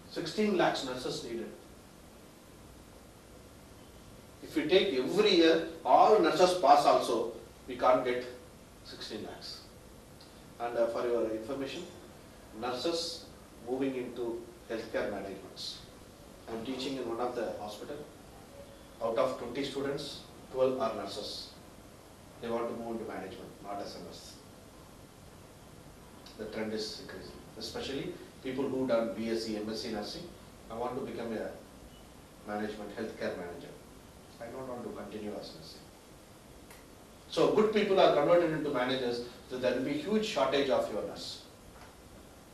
16 lakhs nurses needed. If we take every year, all nurses pass also, we can't get 16 lakhs. And for your information, nurses moving into healthcare managements. I am teaching in one of the hospital. Out of 20 students, 12 are nurses. They want to move into management, not as a nurse. The trend is increasing, especially people who done BSc, MSc nursing. I want to become a management, healthcare manager. I don't want to continue as nursing. So good people are converted into managers, so there will be huge shortage of your nurse.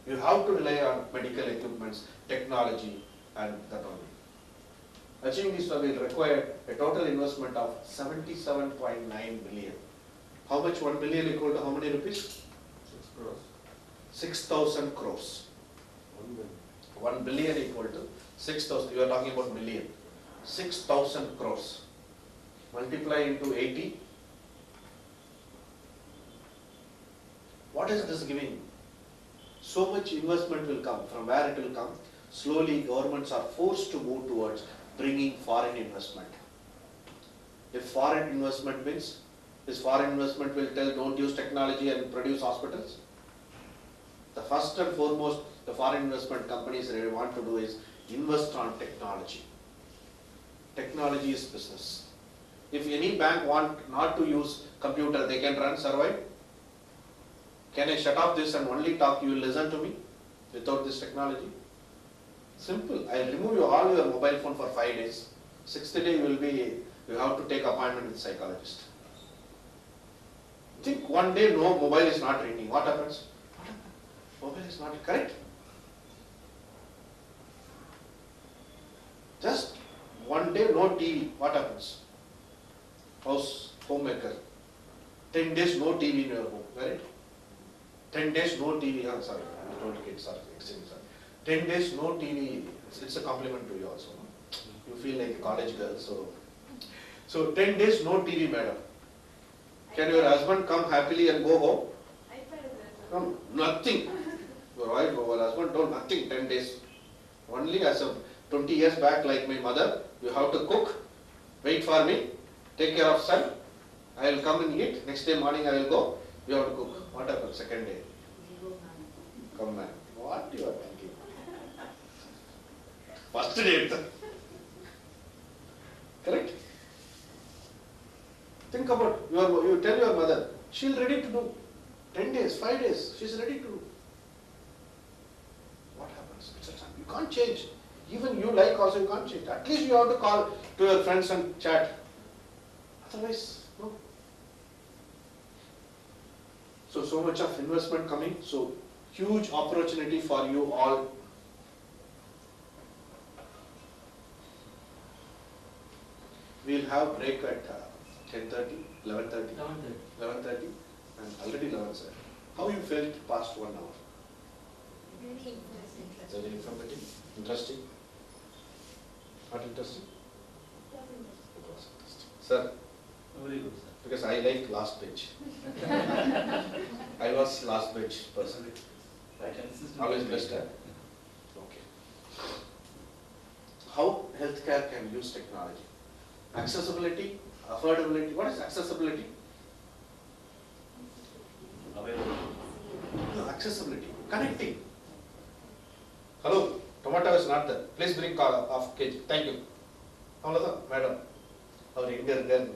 You have to rely on medical equipments, technology, and that only. Achieving this will require a total investment of 77.9 billion. How much 1 billion equal to how many rupees? 6 crores. 6,000 crores. 1 billion equal to 6,000. You are talking about million. 6,000 crores. Multiply into 80. What is this giving? So much investment will come. From where it will come? Slowly governments are forced to move towards bringing foreign investment. If foreign investment means, this foreign investment will tell don't use technology and produce hospitals. The first and foremost the foreign investment companies really want to do is invest on technology. Technology is business. If any bank want not to use computer, they can run, survive. Can I shut off this and only talk, you will listen to me without this technology? Simple. I will remove all your mobile phone for 5 days. 6th day you have to take appointment with psychologist. Think one day no, mobile is not ringing. What happens? Mobile is not correct. Just one day no TV. What happens? Homemaker. 10 days no TV in your home. Correct? 10 days no TV. I'm sorry. I don't get sorry. 10 days no TV. It's a compliment to you also. No? You feel like a college girl. So 10 days no TV, madam. Can your husband come happily and go home? No, nothing. Your wife or husband don't nothing 10 days. Only as of 20 years back, like my mother, you have to cook, wait for me, take care of son. I will come and eat. Next day morning I will go. You have to cook. What happens? Second day. Come man. What you are thinking? First day. Correct? Think about you tell your mother, she'll ready to do. 10 days, 5 days, she's ready to do. What happens? You can't change. Even you like also you can't change. At least you have to call to your friends and chat. Otherwise, no. So much of investment coming. So huge opportunity for you all. We'll have break at 10:30, 11:30. 11:30 and already 11, sir. How you felt past 1 hour? Very informative, interesting. Not interesting? It was interesting. Sir, Very good, sir. because I like last bench. I was last bench person. Consistent. Always best, huh? Okay. How healthcare can use technology? Accessibility, affordability. What is accessibility? Available. No, accessibility. Connecting. Hello, tomato is not there. Please bring half kg. Thank you. Hello, madam. Our Indian girl.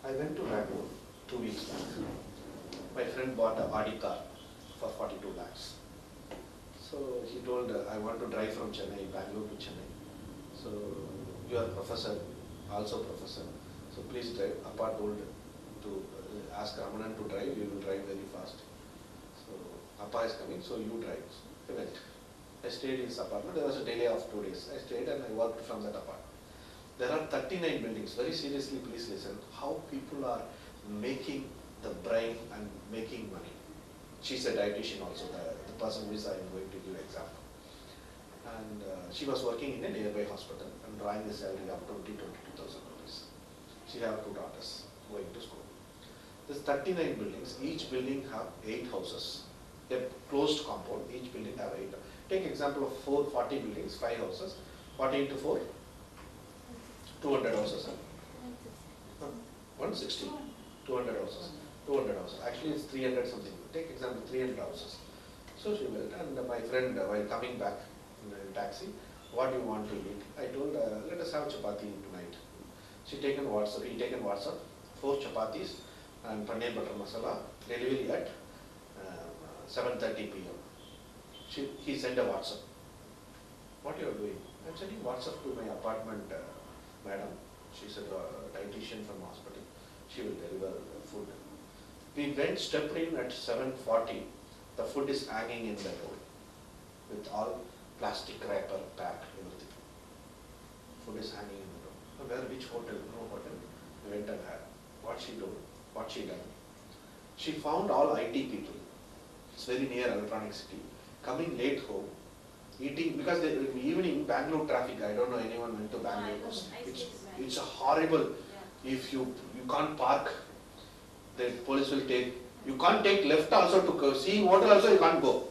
I went to Bangalore 2 weeks back. My friend bought a Audi car for 42 lakhs. So he told, I want to drive from Chennai, Bangalore to Chennai. So you are professor, also professor. So please drive. Appa told to ask Ramanan to drive, you will drive very fast. So Appa is coming, so you drive. I went. I stayed in his apartment. There was a delay of 2 days. I stayed and I worked from that apartment. There are 39 buildings. Very seriously, please listen. How people are making the brain and making money. She's a dietitian also, the person who is I am going to give example. And she was working in a nearby hospital and drawing the salary of 22,000 rupees. She have 2 daughters going to school. There's 39 buildings. Each building have 8 houses. A closed compound. Each building have 8. Take example of 40 buildings, 5 houses. 40 into 4? 200 houses. 160. 200 houses. 200 houses. Actually, it's 300 something. Take example, 300 houses. So she went, and my friend, while coming back in the taxi, what do you want to eat? I told, let us have chapati tonight. He taken WhatsApp, 4 chapatis and paneer butter masala, delivery at 7:30 p.m. He sent a WhatsApp. What you are doing? I'm sending WhatsApp to my apartment, madam. She's a dietitian from hospital. She will deliver the food. We went, stepped in at 7:40. The food is hanging in the door with all plastic wrapper, pack, everything. Food is hanging in the door. Where, which hotel? No hotel. We went and had. What she done? What she done? She found all IT people. It's very near Electronic City. Coming late home, eating, because in the evening, Bangalore traffic, I don't know anyone went to Bangalore. It's a horrible, if you can't park, the police will take, you can't take left also to see water also you can't go.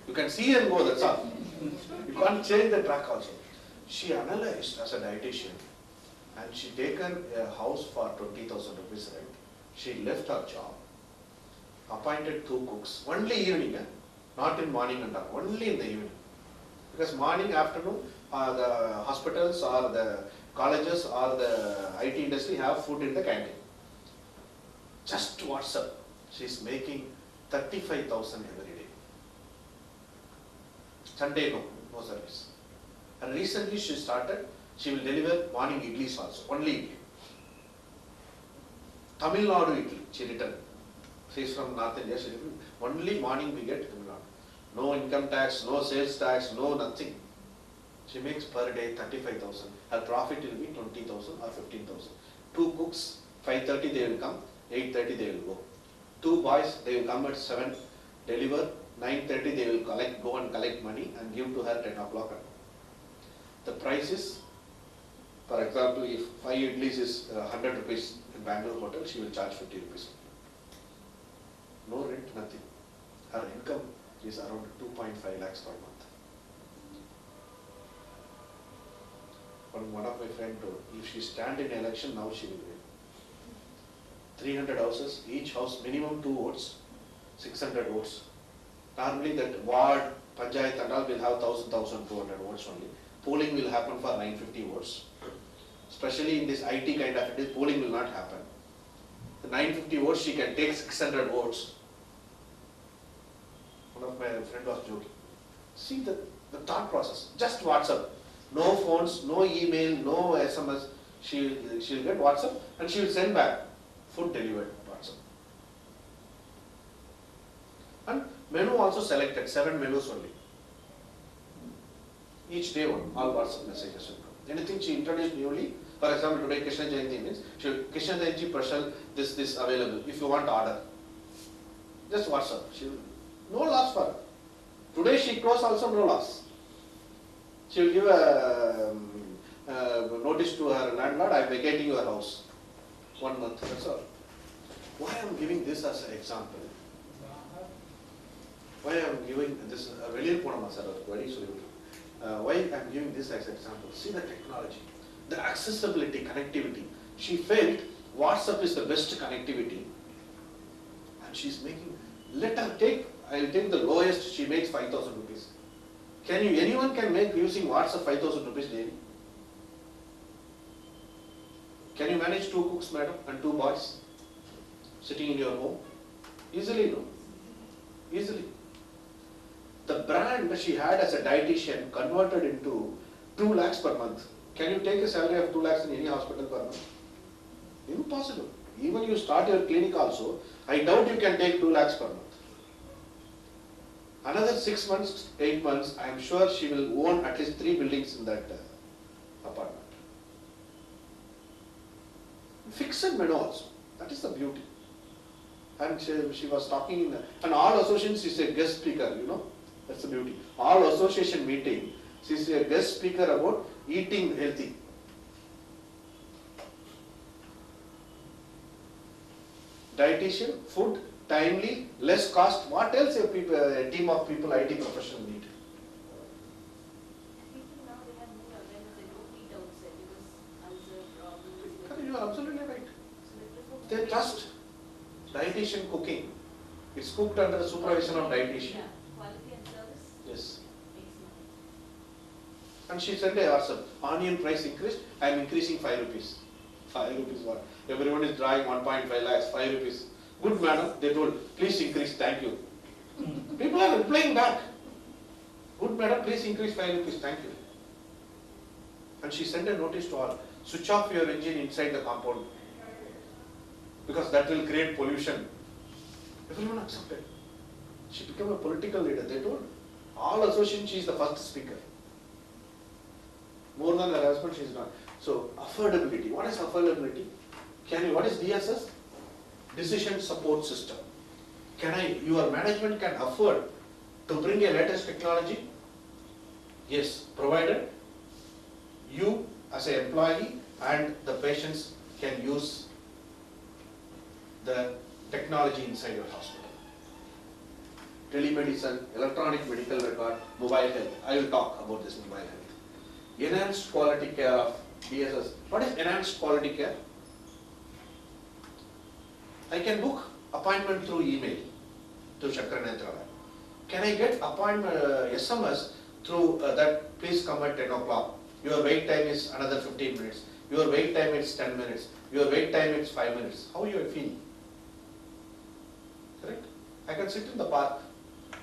You can see and go, that's all. You can't change the track also. She analyzed as a dietitian and she taken a house for 20,000 rupees rent. She left her job, appointed 2 cooks, only evening, not in morning and dark, only in the evening. Because morning, afternoon, the hospitals or the colleges or the IT industry have food in the canteen. Just WhatsApp, she's making 35,000 every day. Sunday, no service. And recently she started, she will deliver morning idlis also, only idli. Tamil Nadu idli, she returned. She's from North India, she returned. Only morning we get Tamil Nadu. No income tax, no sales tax, no nothing. She makes per day 35,000. Her profit will be 20,000 or 15,000. 2 cooks, 5:30 they will come, 8:30 they will go. 2 boys, they will come at 7, deliver, 9:30 they will go and collect money and give to her 10 o'clock. The price is, for example, if 5 idlis is 100 rupees in Bangalore hotel, she will charge 50 rupees. No rent, nothing. Her income is around 2.5 lakhs per month. One of my friends told, if she stand in election, now she will win. 300 houses, each house minimum 2 votes, 600 votes. Normally that ward, panchayat and all will have 1,200 votes only. Polling will happen for 950 votes. Especially in this IT kind of it, polling will not happen. The 950 votes, she can take 600 votes. One of my friend was joking. See the thought process, just WhatsApp. No phones, no email, no SMS. She'll get WhatsApp and she will send back food delivered WhatsApp. And menu also selected, 7 menus only. Each day one, all WhatsApp messages will come. Anything she introduced newly, for example today Krishna Jayanti means, Krishna Jayanti special, this available, if you want to order. Just WhatsApp, no loss for her. Today she closed also no loss. She will give a notice to her landlord, I am vacating your house. 1 month, that's all. Why I am giving this as an example? Why I am giving this, why I am giving this as an example? See the technology, the accessibility, connectivity. She felt WhatsApp is the best connectivity and she is making, let her take, I will take the lowest, she makes 5,000 rupees. Anyone can make using WhatsApp 5,000 rupees daily? Can you manage 2 cooks, madam, and 2 boys sitting in your home? Easily, no? Easily. The brand she had as a dietitian converted into 2 lakhs per month. Can you take a salary of 2 lakhs in any hospital per month? Impossible. Even you start your clinic also, I doubt you can take 2 lakhs per month. Another 6 months, 8 months, I am sure she will own at least 3 buildings in that apartment. Fixed menu also, that is the beauty. And she was talking in, and all associations, she's a guest speaker, you know, that's the beauty. All association meeting, she's a guest speaker about eating healthy. Dietitian, food, timely, less cost. What else a team of people, IT professional need? People now they have more awareness, they don't eat outside because ulcer They trust dietitian cooking. It's cooked under the supervision of dietitian. Yeah, quality and service. Yes. Excellent. And she sent a WhatsApp, onion price increased, I am increasing 5 rupees. 5 rupees what? Everyone is drawing 1.5 lakhs, 5 rupees. Good madam, they told, please increase, thank you. People are replying back. Good madam, please increase 5 rupees, thank you. And she sent a notice to all, switch off your engine inside the compound, because that will create pollution. Everyone accepted. She became a political leader. They told all associations she is the first speaker. More than her husband, she is not. So affordability. What is affordability? What is DSS? Decision support system. Your management can afford to bring a latest technology? Yes, provided you as an employee and the patients can use the technology inside your hospital. Telemedicine, electronic medical record, mobile health. I will talk about this mobile health. Enhanced quality care of DSS. What is enhanced quality care? I can book appointment through email to Shankara Nethralaya. Can I get appointment SMS through that please come at 10 o'clock. Your wait time is another 15 minutes. Your wait time is 10 minutes. Your wait time is 5 minutes. How you feel? Correct? I can sit in the park.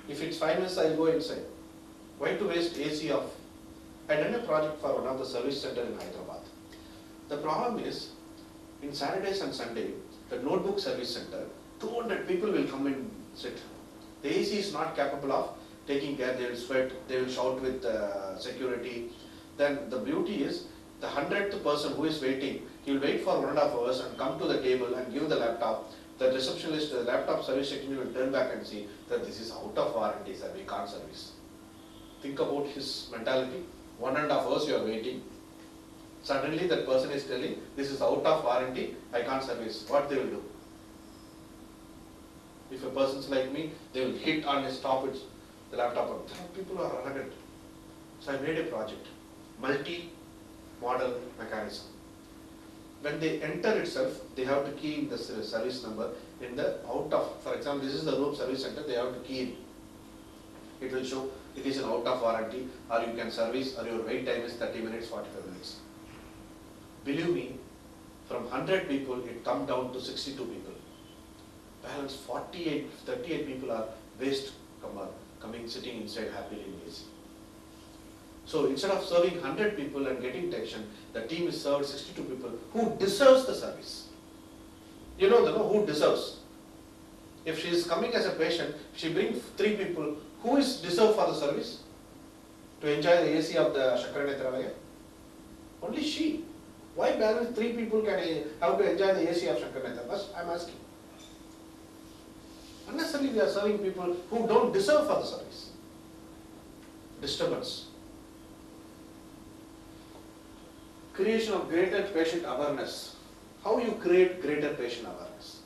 If it's 5 minutes, I'll go inside. Why to waste AC off? I done a project for one of the service center in Hyderabad. The problem is, in Saturdays and Sunday, the notebook service center, 200 people will come and sit. The AC is not capable of taking care. They will sweat. They will shout with security. Then the beauty is, the 100th person who is waiting, he will wait for 1.5 hours and come to the table and give the laptop. The receptionist, the laptop service technician will turn back and see that this is out of warranty, sir, we can't service. Think about his mentality. 1.5 hours you are waiting. Suddenly that person is telling, this is out of warranty, I can't service. What they will do? If a person's like me, they will hit on his stoppage, the laptop. People are arrogant. So I made a project, multi-model mechanism. When they enter itself, they have to key in the service number in the out of, for example, this is the room service center, they have to key in. It will show it is an out of warranty, or you can service, or your wait time is 30 minutes, 45 minutes. Believe me, from 100 people, it come down to 62 people. Balance 38 people are waste coming, sitting inside happily in AC. So instead of serving 100 people and getting tension, the team is served 62 people who deserves the service. You know who deserves. If she is coming as a patient, she brings 3 people, who is deserved for the service? To enjoy the AC of the Shankara Nethralaya? Only she. Why balance 3 people can have to enjoy the AC of Shankara Nethralaya? I am asking. Unnecessarily we are serving people who don't deserve for the service. Disturbance. Creation of greater patient awareness. How you create greater patient awareness?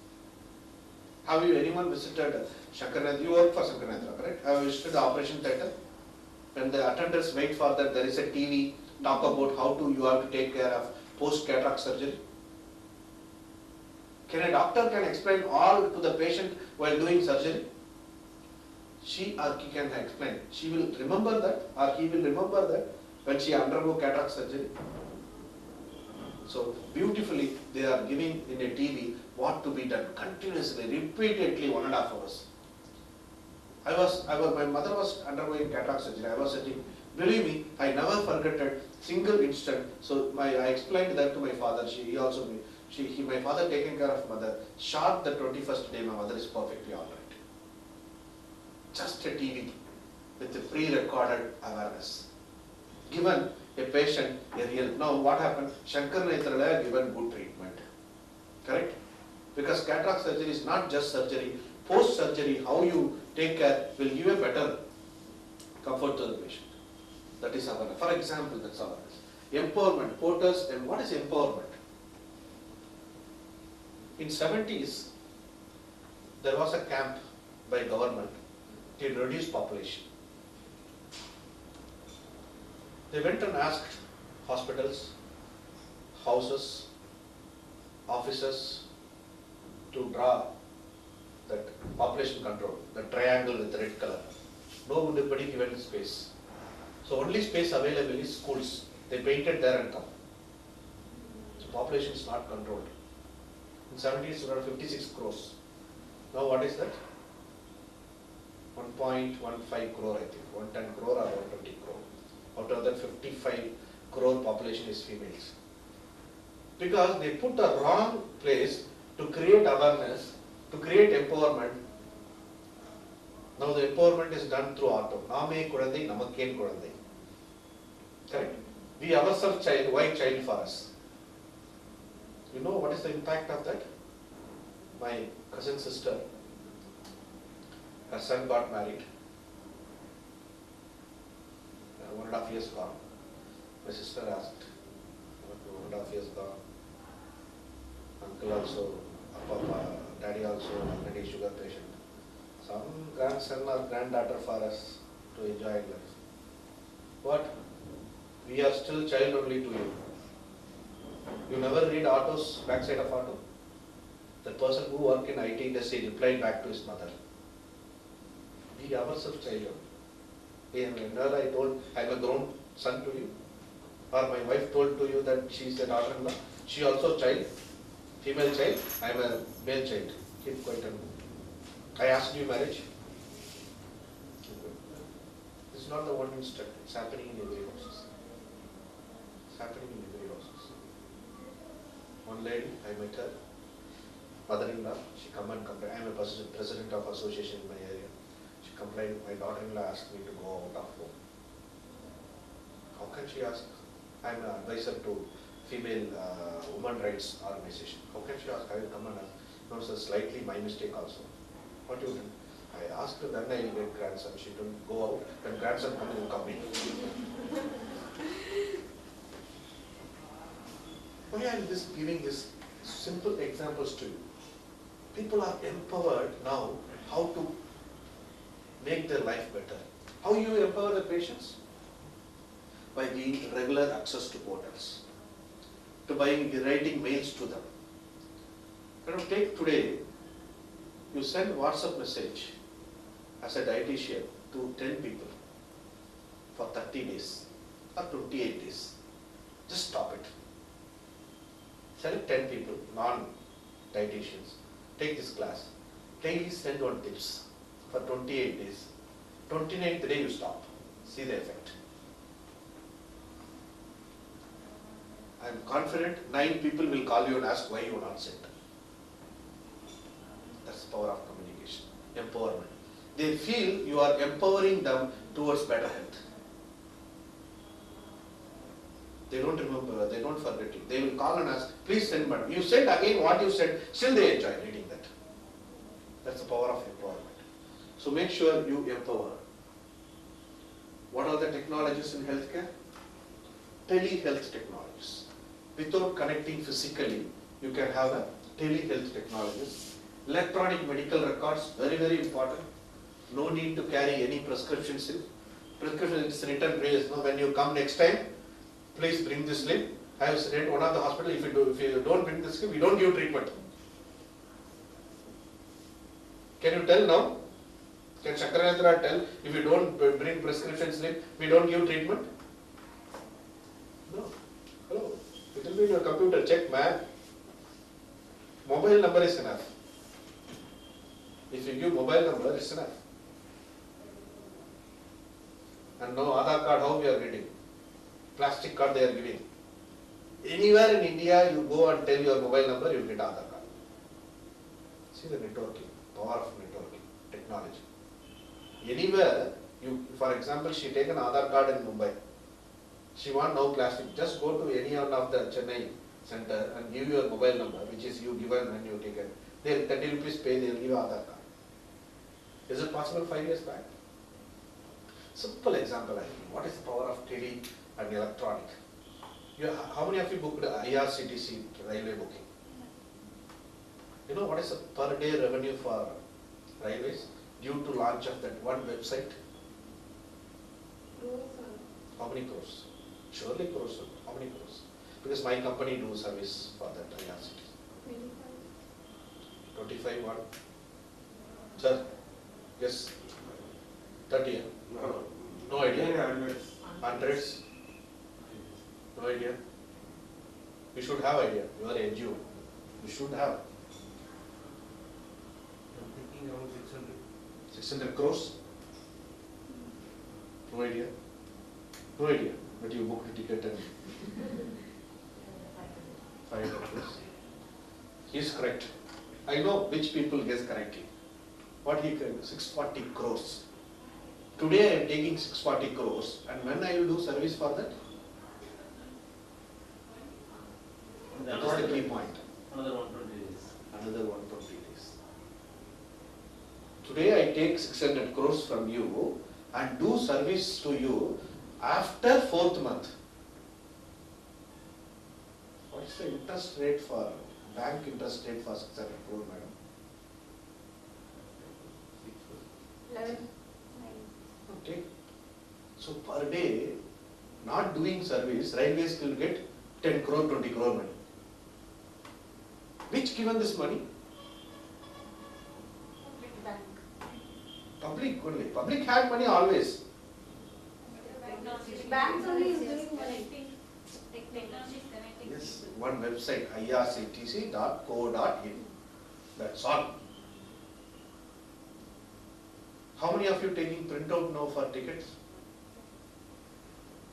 Have you anyone visited Shankara? You work for Shankara Nethralaya, correct? Have you visited the operation theatre? When the attendants wait for that, there is a TV talk about how you have to take care of post-cataract surgery. Can a doctor explain all to the patient while doing surgery? She or he can explain. She will remember that, or he will remember that when she undergo cataract surgery. So beautifully they are giving in a TV what to be done continuously, repeatedly 1.5 hours. My mother was undergoing cataract surgery. I was sitting. Believe me, I never forget a single instant. So I explained that to my father. My father taking care of mother. Sharp the 21st day, my mother is perfectly all right. Just a TV with a pre-recorded awareness. Given a patient a real. Now what happened? Shankara Nethralaya given good treatment. Correct? Because cataract surgery is not just surgery. Post-surgery, how you take care will give a better comfort to the patient. That is awareness. For example, that's awareness. Empowerment. Porters, and what is empowerment? In 70s, there was a camp by government to reduce population. They went and asked hospitals, houses, offices, to draw that population control, the triangle with red color. Nobody given space. So only space available is schools. They painted there and come. So population is not controlled. In 70s, around 56 crores. Now what is that? 1.15 crore, I think. 110 crore or 120 crore. Out of that, 55 crore population is females. Because they put a wrong place to create awareness, to create empowerment. Now the empowerment is done through auto. Name kudandai, namakken kudandai. Correct? We ourselves child, why child for us? You know what is the impact of that? My cousin sister, her son got married. 1.5 years gone. My sister asked, 1.5 years gone. Uncle also, Papa, Daddy also, already sugar patient. Some grandson or granddaughter for us to enjoy life. What? We are still child only to you. You never read Otto's backside of Otto? The person who worked in IT industry replied back to his mother. We ourselves child only. Whenever I told I am a grown son to you, or my wife told to you that she is a daughter-in-law, she also child, female child, I am a male child. Keep quiet and I asked you marriage. This is not the one instant. It's happening in every house. It's happening in every house. One lady, I met her, mother-in-law, she come and complain. I am a president of association in my area. She complained, my daughter-in-law asked me to go out of home. How can she ask? I am an advisor to female women rights organization. How can she ask? I will come and ask. No, sir, slightly my mistake also. What you did? I asked her, then I will get grandson. She don't go out. When grandson comes, you come in. Why I am just giving this simple examples to you? People are empowered now how to make their life better. How you empower the patients? By giving regular access to portals, to writing mails to them. Take today, you send WhatsApp message as a dietitian to 10 people for 30 days or 28 days. Just stop it. Select 10 people, non-dietitians. Take this class. Daily send one tips for 28 days. 29th day you stop. See the effect. I am confident 9 people will call you and ask why you are not sent. That's the power of communication, empowerment. They feel you are empowering them towards better health. They don't remember, they don't forget you. They will call and ask, please send money. You said again what you said, still they enjoy reading that. That's the power of empowerment. So make sure you empower. What are the technologies in healthcare? Telehealth technologies. Without connecting physically, you can have a telehealth technologies. Electronic medical records, very, very important. No need to carry any prescription slip. Prescription is written place. No, when you come next time, please bring this slip. I have said one of the hospital, if you don't bring this slip, we don't give treatment. Can you tell now? Can Shakarayatra tell, if you don't bring prescription slip, we don't give treatment? No. Hello. It will be in your computer, check man. Mobile number is enough. If you give mobile number, it's enough. And now Aadhaar card, how we are getting? Plastic card they are giving. Anywhere in India, you go and tell your mobile number, you get Aadhaar card. See the networking, power of networking, technology. Anywhere, you, for example, she taken Aadhaar card in Mumbai. She want now plastic. Just go to any one of the Chennai center and give your mobile number, which is you given when you taken. They'll 30 rupees pay, they'll give Aadhaar card. Is it possible 5 years back? Simple example I give. What is the power of tele and electronic? How many of you booked IRCTC railway booking? You know what is the per day revenue for railways due to launch of that one website? How many crores? Surely crores. How many crores? Because my company do service for that IRCTC. 25 what? Sir, yes, 30, No. no idea. 10 Hundreds, no idea. You should have idea, you are NGO, you should have. I'm thinking around 600. 600 crores? No idea? No idea, but you booked a ticket and 500 crores. He is correct. I know which people guess correctly. What he can, 640 crores. Today I am taking 640 crores and when I will do service for that? That is the key point. Another 120 days. Another 120 days. Today I take 600 crores from you and do service to you after 4th month. What is the interest rate for, bank interest rate for 600 crore, madam? 11. Okay. So per day, not doing service, railways will get 10 crore, 20 crore money. Which given this money? Bank. Public only. Public had money always. Banks only is doing money. Technology is connecting Yes, people. one website, irctc.co.in. That's all. How many of you taking printout now for tickets?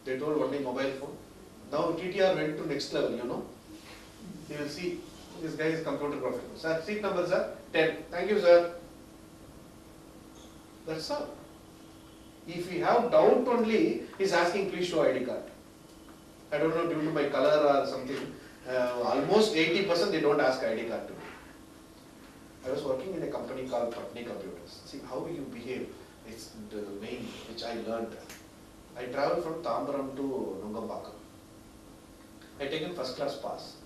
They told only mobile phone. Now TTR went to next level, you know. You will see, this guy is computer professional. Sir, seat number, sir, 10. Thank you, sir. That's all. If you have doubt only, he's asking, please show ID card. I don't know, due to my color or something, almost 80% they don't ask ID card to me. I was working in a company called Patni Computers. See how you behave, it's the main which I learned. I traveled from Tambaram to Nungambakam. I taken first class pass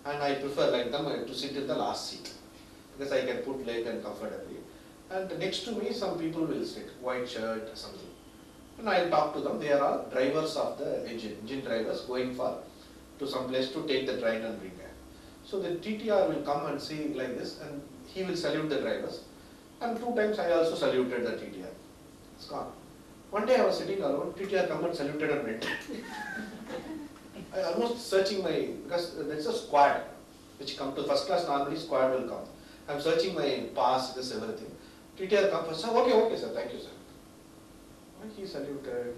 and I prefer like them to sit in the last seat because I can put leg and comfortably. And next to me some people will sit, white shirt or something. And I will talk to them. They are all drivers of the engine drivers going to some place to take the train and bring back. So the TTR will come and see like this and he will salute the drivers. And 2 times I also saluted the TTR. It's gone. One day I was sitting alone, TTR come and saluted and went. I almost searching my, because there's a squad which come to first class, normally squad will come. I'm searching my pass, this everything. TTR come first, sir, okay sir, thank you sir. When he saluted,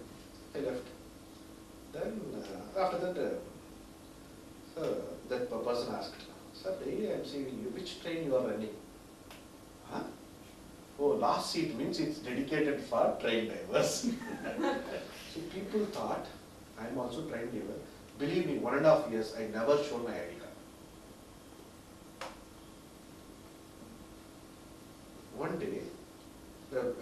I left. Then after that, that person asked, sir, daily I am seeing you, which train you are running? Huh? Oh, last seat means it's dedicated for train drivers. So people thought, I am also train driver. Believe me, 1.5 years, I never shown my ID card. One day,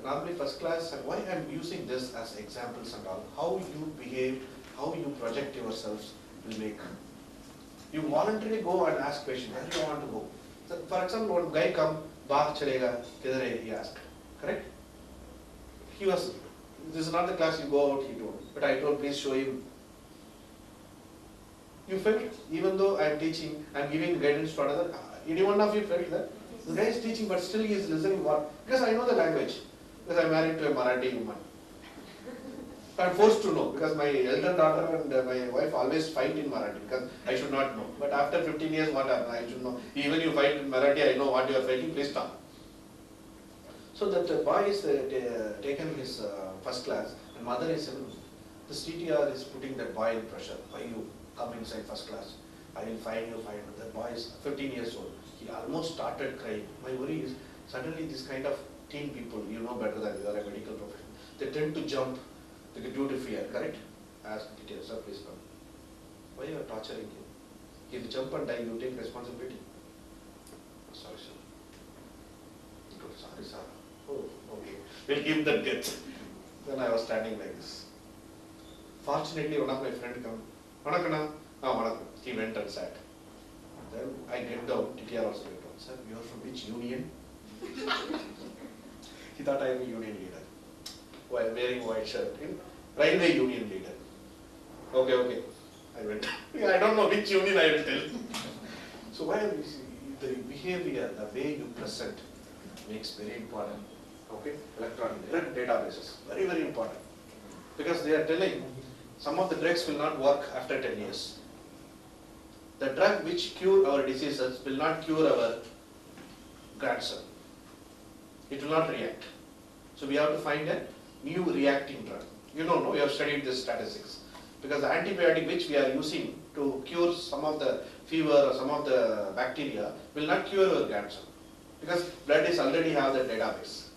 normally first class, and why I am using this as examples and all, how you behave, how you project yourselves will make. You voluntarily go and ask questions, where do you want to go? So, for example, one guy come, bath chalega, kidhar hai, he asked, correct? He was, this is not the class you go out, he told. But I told, please show him. You felt, even though I am teaching, I am giving guidance to another, any one of you felt that? The guy is teaching, but still he is listening what? Because I know the language. Because I am married to a Marathi woman. I am forced to know, because my elder daughter and my wife always fight in Marathi, because I should not know. But after 15 years, what happened? I should know. Even you fight in Marathi, I know what you are fighting, please stop. So that boy is taken his first class, and mother is saying, this TTR is putting that boy in pressure. Why you come inside first class? I will find you. That boy is 15 years old. He almost started crying. My worry is, suddenly this kind of teen people, you know better than you are a medical professional, they tend to jump due to fear, correct? Ask TTR, sir, please come. Why you are torturing him? He will jump and die, you take responsibility. Sorry, sir. He goes, sorry, sir. Oh, okay. We'll give the death. Then I was standing like this. Fortunately, one of my friends come, Vanakana, Vanakkam. He went and sat. Then I get down, TTR also went down. Sir, you are from which union? He thought I am a union leader. While wearing white shirt, in railway union leader. Okay. I went. I don't know which union I will tell. So why are you the behavior, the way you present makes very important. Okay, electronic drug databases, very, very important. Because they are telling some of the drugs will not work after 10 years. The drug which cure our diseases will not cure our grandson. It will not react. So we have to find a new reacting drug. You don't know, you have studied this statistics. Because the antibiotic which we are using to cure some of the fever or some of the bacteria will not cure our grandson. Because blood is already have the database.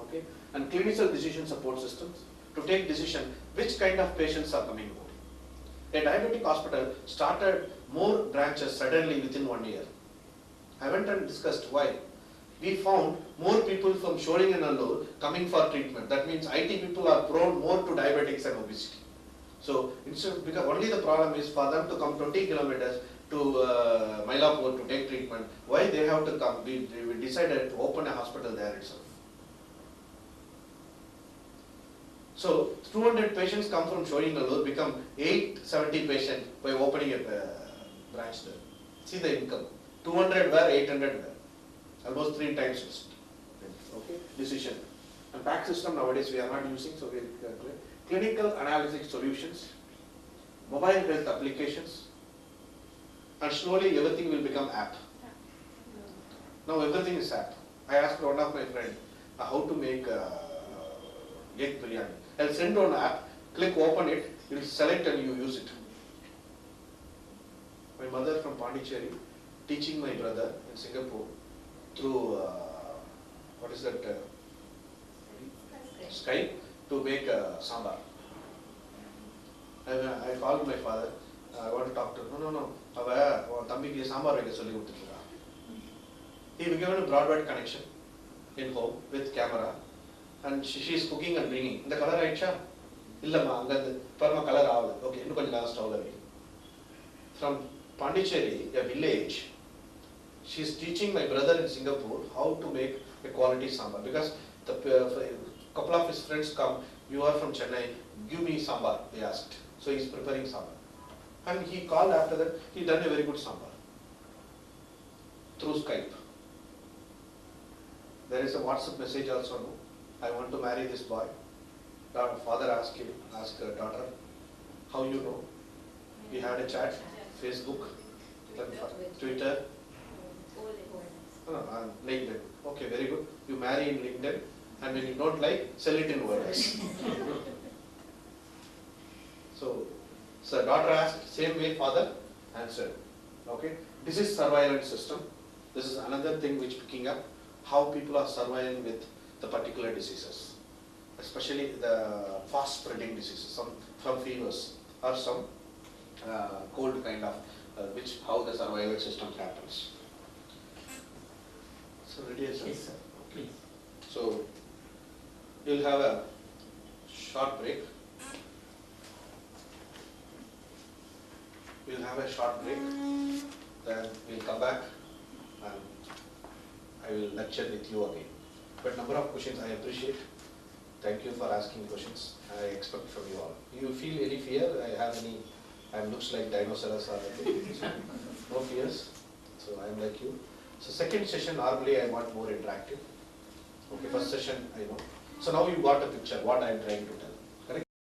Okay? And clinical decision support systems to take decision which kind of patients are coming more. A diabetic hospital started more branches suddenly within 1 year. I went and discussed why. We found more people from Shoringanallur coming for treatment. That means IT people are prone more to diabetics and obesity. So instead, because only the problem is for them to come 20 kilometers to Mylapore to take treatment. Why they have to come? We decided to open a hospital there itself. So 200 patients come from Shoringanallur, become 870 patients by opening a branch there. See the income. 200 were, 800 were. Almost 3 times. Okay, decision. And PAC system nowadays we are not using, so we clinical analytic solutions, mobile health applications, and slowly everything will become app. Now everything is app. I asked one of my friends how to make egg biryani. I'll send on app, click open it, you will select and you use it. My mother from Pondicherry teaching my brother in Singapore through what is that Skype to make sambar. I called my father. I want to talk to him. No. Tambiki sambar vekka solli kuduthirukka. He was given a broadband connection in home with camera, and she is cooking and bringing. The color aicha? Illamma anga parma color avula. Okay, innu konja last avula. From Pondicherry, a village, she is teaching my brother in Singapore how to make a quality sambar, because the couple of his friends come, you are from Chennai, give me sambar, they asked. So he is preparing sambar. And he called after that, he done a very good sambar through Skype. There is a WhatsApp message also, no? I want to marry this boy. Father asked daughter, how you know? We had a chat, Facebook, Twitter. LinkedIn. Okay, very good. You marry in LinkedIn, and when you don't like, sell it in WordPress. So daughter asked, same way father answered. Okay, this is surveillance system. This is another thing which picking up how people are surviving with the particular diseases, especially the fast spreading diseases, some from fevers or some cold kind of, which how the surveillance system happens. So ready, sir? Yes, sir. Please. So you'll have a short break. We'll have a short break. Then we'll come back and I will lecture with you again. But number of questions I appreciate. Thank you for asking questions. I expect from you all. You feel any fear? I looks like dinosaurs or anything. So no fears. So I am like you. So second session normally I want more interactive. Okay, first session I know. So now you got a picture what I am trying to tell.